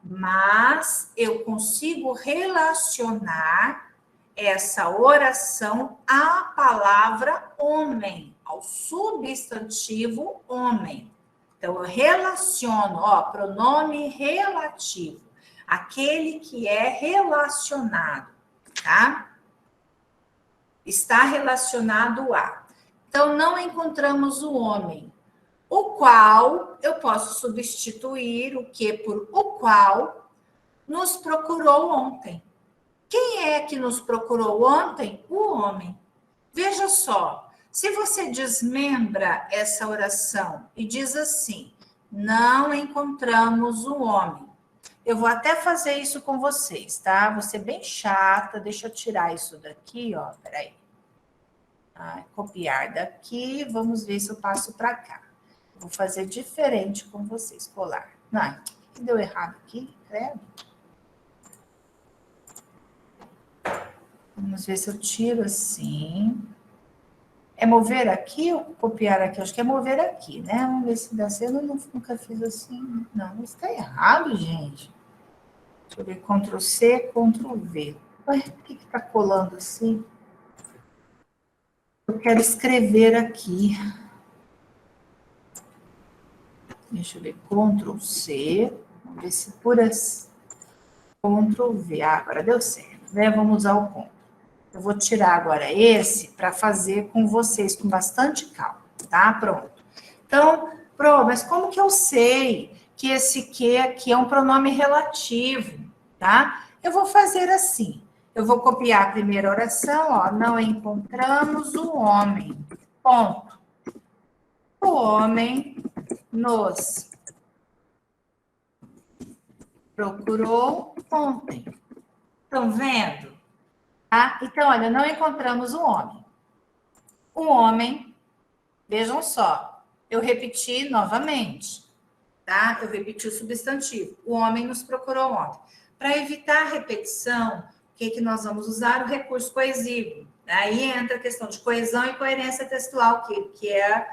Mas eu consigo relacionar essa oração à palavra homem, ao substantivo homem. Então, eu relaciono, pronome relativo, aquele que é relacionado, tá? Está relacionado a. Então, não encontramos o homem. O qual, eu posso substituir o que por o qual nos procurou ontem. Quem é que nos procurou ontem? O homem. Veja só, se você desmembra essa oração e diz assim, não encontramos o homem. Eu vou até fazer isso com vocês, tá? Vou ser bem chata, deixa eu tirar isso daqui, ó, peraí. Copiar daqui, vamos ver se eu passo para cá. Vou fazer diferente com vocês, colar. Não, que deu errado aqui, credo. Vamos ver se eu tiro assim. É mover aqui ou copiar aqui? Acho que é mover aqui, né? Vamos ver se dá certo. Eu nunca fiz assim. Não, isso está errado, gente. Deixa eu ver, Ctrl C, Ctrl V. Ué, por que está colando assim? Eu quero escrever aqui. Deixa eu ver, Ctrl C, vamos ver se por assim, Ctrl V, agora deu certo, né? Vamos usar o ponto. Eu vou tirar agora esse para fazer com vocês com bastante calma, tá? Pronto. Então, mas como que eu sei que esse que aqui é um pronome relativo, tá? Eu vou fazer assim. Eu vou copiar a primeira oração, ó. Não encontramos o homem. Ponto. O homem nos procurou ontem. Estão vendo? Tá? Então, olha, não encontramos o homem. O homem, vejam só, eu repeti novamente, tá? Eu repeti o substantivo. O homem nos procurou ontem. Para evitar a repetição, o que nós vamos usar? O recurso coesivo. Aí entra a questão de coesão e coerência textual, que é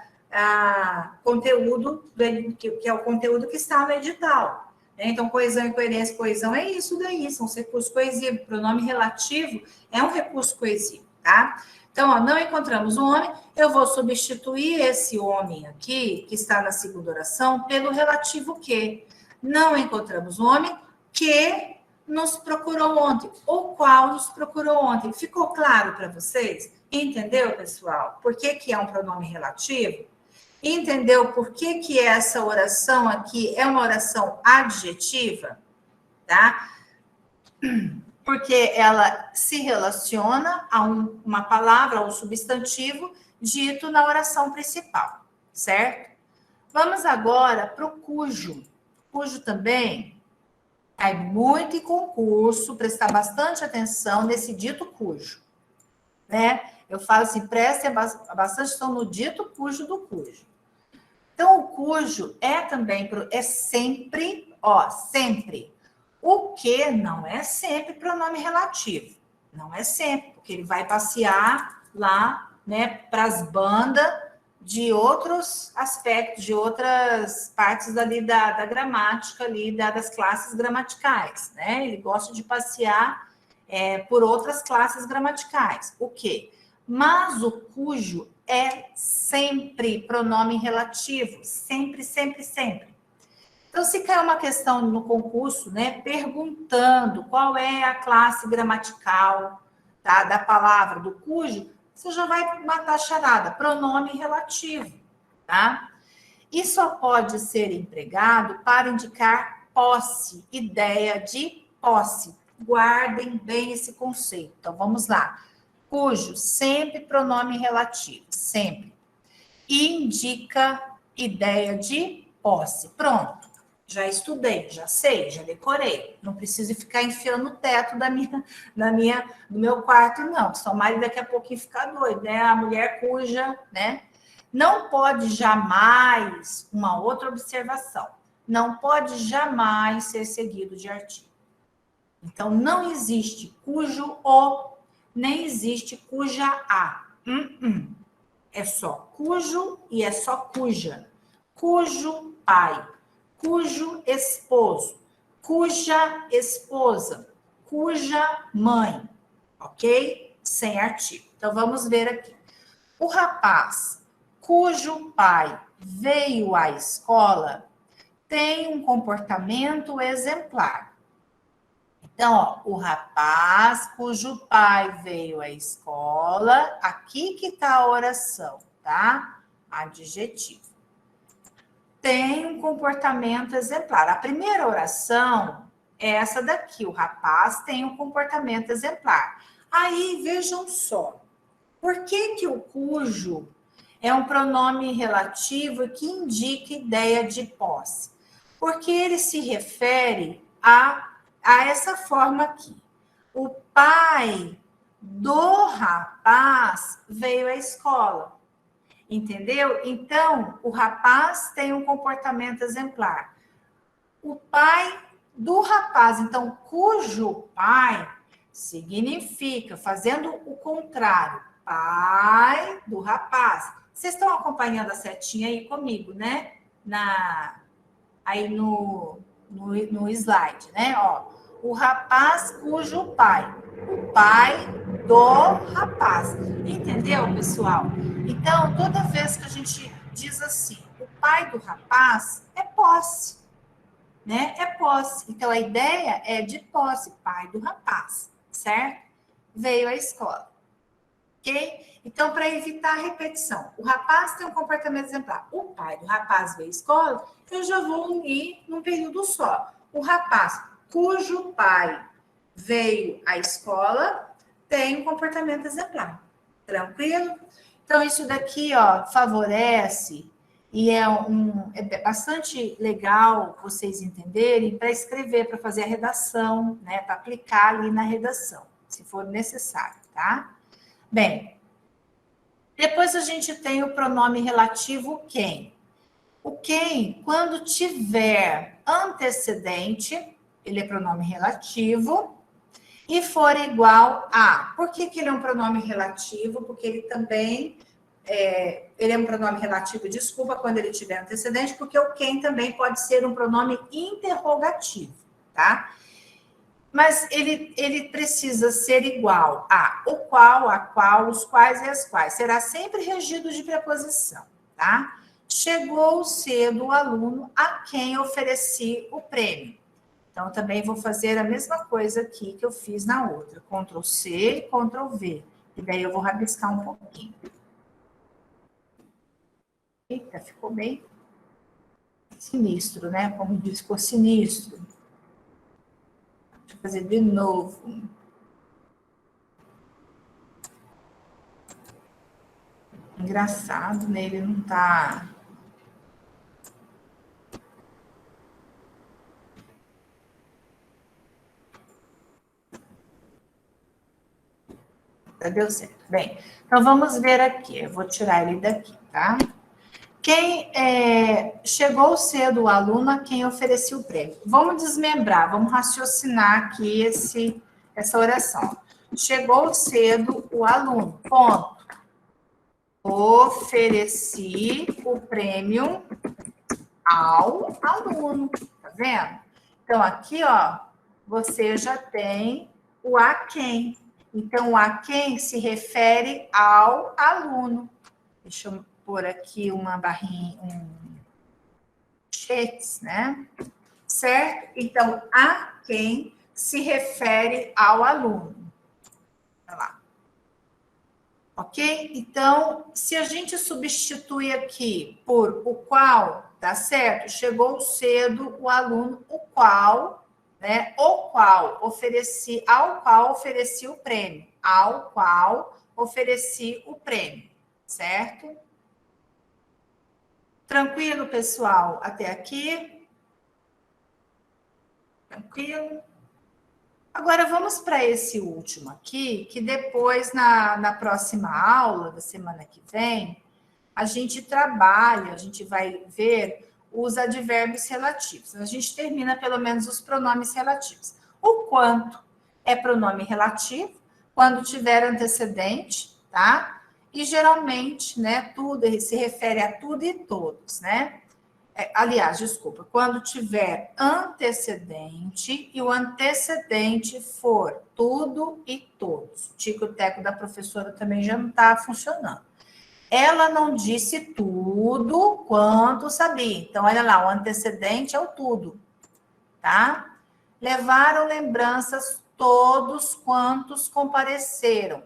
conteúdo, que é o conteúdo que está no edital. Então, coesão e coerência, coesão é isso daí, são os recursos coesivos. Pronome relativo é um recurso coesivo, tá? Então, ó, não encontramos o homem, eu vou substituir esse homem aqui, que está na segunda oração, pelo relativo que. Não encontramos o homem que nos procurou ontem, ou qual nos procurou ontem. Ficou claro para vocês? Entendeu, pessoal? Por que é um pronome relativo? Entendeu por que essa oração aqui é uma oração adjetiva? Tá? Porque ela se relaciona a uma palavra, a um substantivo, dito na oração principal, certo? Vamos agora para o cujo. Cujo também cai muito em concurso, prestar bastante atenção nesse dito cujo, né? Eu falo assim, prestem bastante atenção no dito cujo do cujo. Então, o cujo é sempre, ó, sempre. O que não é sempre pronome relativo. Não é sempre, porque ele vai passear lá, né, para as bandas de outros aspectos, de outras partes ali da gramática, ali das classes gramaticais, né? Ele gosta de passear por outras classes gramaticais. O quê? Mas o cujo é sempre pronome relativo. Sempre, sempre, sempre. Então, se cair uma questão no concurso, né, perguntando qual é a classe gramatical, tá, da palavra, do cujo, você já vai matar a charada, pronome relativo, tá? E só pode ser empregado para indicar posse, ideia de posse. Guardem bem esse conceito. Então, vamos lá. Cujo, sempre pronome relativo, sempre. Indica ideia de posse. Pronto. Já estudei, já sei, já decorei. Não preciso ficar enfiando o teto do meu quarto, não. Só mais daqui a pouquinho ficar doido, né? A mulher cuja, né? Não pode jamais, uma outra observação, não pode jamais ser seguido de artigo. Então, não existe cujo o, nem existe cuja a. É só cujo e é só cuja. Cujo pai, cujo esposo, cuja esposa, cuja mãe, ok? Sem artigo. Então, vamos ver aqui. O rapaz cujo pai veio à escola tem um comportamento exemplar. Então, ó, o rapaz cujo pai veio à escola, aqui que está a oração, tá? Adjetivo. Tem um comportamento exemplar. A primeira oração é essa daqui, o rapaz tem um comportamento exemplar. Aí, vejam só, por que o cujo é um pronome relativo que indica ideia de posse? Porque ele se refere a essa forma aqui. O pai do rapaz veio à escola. Entendeu? Então, o rapaz tem um comportamento exemplar. O pai do rapaz, então, cujo pai significa, fazendo o contrário, pai do rapaz. Vocês estão acompanhando a setinha aí comigo, né? Aí no slide, né? Ó, o rapaz cujo pai. O pai do rapaz. Entendeu, pessoal? Então, toda vez que a gente diz assim, o pai do rapaz é posse, né? É posse. Então, a ideia é de posse, pai do rapaz, certo? Veio à escola. ok? Então, para evitar a repetição, o rapaz tem um comportamento exemplar. O pai do rapaz veio à escola, eu já vou unir num período só. O rapaz cujo pai veio à escola tem um comportamento exemplar. Tranquilo? Então, isso daqui, ó, favorece e é bastante legal vocês entenderem para escrever, para fazer a redação, né? Para aplicar ali na redação, se for necessário, tá? Bem, depois a gente tem o pronome relativo quem. O quem, quando tiver antecedente, ele é pronome relativo, e for igual a. Por que ele é um pronome relativo? Porque ele também ele é um pronome relativo, desculpa, quando ele tiver antecedente, porque o quem também pode ser um pronome interrogativo, tá? Mas ele precisa ser igual a o qual, a qual, os quais e as quais. Será sempre regido de preposição, tá? Chegou cedo o aluno a quem ofereci o prêmio. Então, também vou fazer a mesma coisa aqui que eu fiz na outra. Ctrl C e Ctrl V. E daí eu vou rabiscar um pouquinho. Eita, ficou bem sinistro, né? Como diz, ficou sinistro. Deixa eu fazer de novo. Engraçado, né? Ele não tá... Deu certo. Bem, então vamos ver aqui. Eu vou tirar ele daqui, tá? Quem chegou cedo o aluno a quem ofereci o prêmio. Vamos desmembrar, vamos raciocinar aqui essa oração. Chegou cedo o aluno, ponto. Ofereci o prêmio ao aluno, tá vendo? Então, aqui, ó, você já tem o a quem. Então, o a quem se refere ao aluno. Deixa eu pôr aqui uma barrinha, cheques, né? Certo? Então, a quem se refere ao aluno. Olha lá. Ok? Então, se a gente substitui aqui por o qual, tá certo? Chegou cedo o aluno, o qual, né? O qual ofereci, ao qual ofereci o prêmio. Ao qual ofereci o prêmio, certo? Tranquilo, pessoal? Até aqui? Tranquilo? Agora, vamos para esse último aqui, que depois, na próxima aula, da semana que vem, a gente trabalha, a gente vai ver os advérbios relativos. A gente termina, pelo menos, os pronomes relativos. O quanto é pronome relativo, quando tiver antecedente, tá? E, geralmente, né, tudo, ele se refere a tudo e todos, né? Aliás, desculpa, quando tiver antecedente e o antecedente for tudo e todos. O tico-teco da professora também já não está funcionando. Ela não disse tudo quanto sabia. Então, olha lá, o antecedente é o tudo, tá? Levaram lembranças todos quantos compareceram.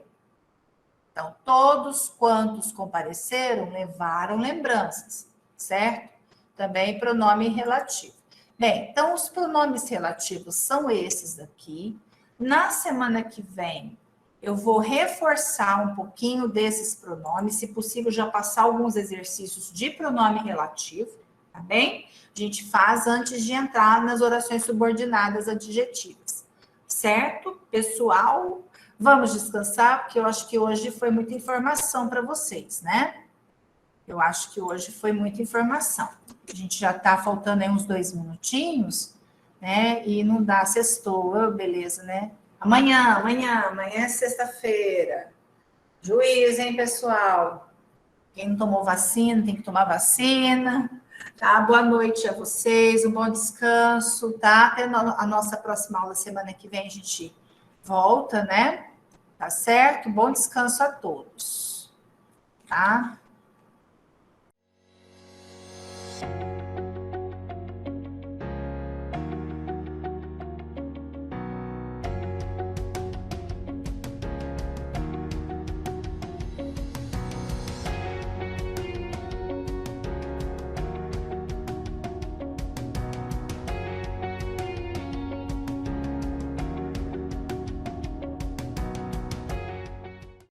Então, todos quantos compareceram levaram lembranças, certo? Também pronome relativo. Bem, então os pronomes relativos são esses daqui. Na semana que vem, eu vou reforçar um pouquinho desses pronomes, se possível já passar alguns exercícios de pronome relativo, tá bem? A gente faz antes de entrar nas orações subordinadas adjetivas. Certo, pessoal? Vamos descansar, porque eu acho que hoje foi muita informação para vocês, né? Eu acho que hoje foi muita informação. A gente já está faltando aí uns 2 minutinhos, né? E não dá, sextou, beleza, né? Amanhã é sexta-feira. Juízo, hein, pessoal? Quem não tomou vacina, tem que tomar vacina. Tá? Boa noite a vocês, um bom descanso, tá? Até a nossa próxima aula, semana que vem, a gente volta, né? Tá certo? Bom descanso a todos, tá?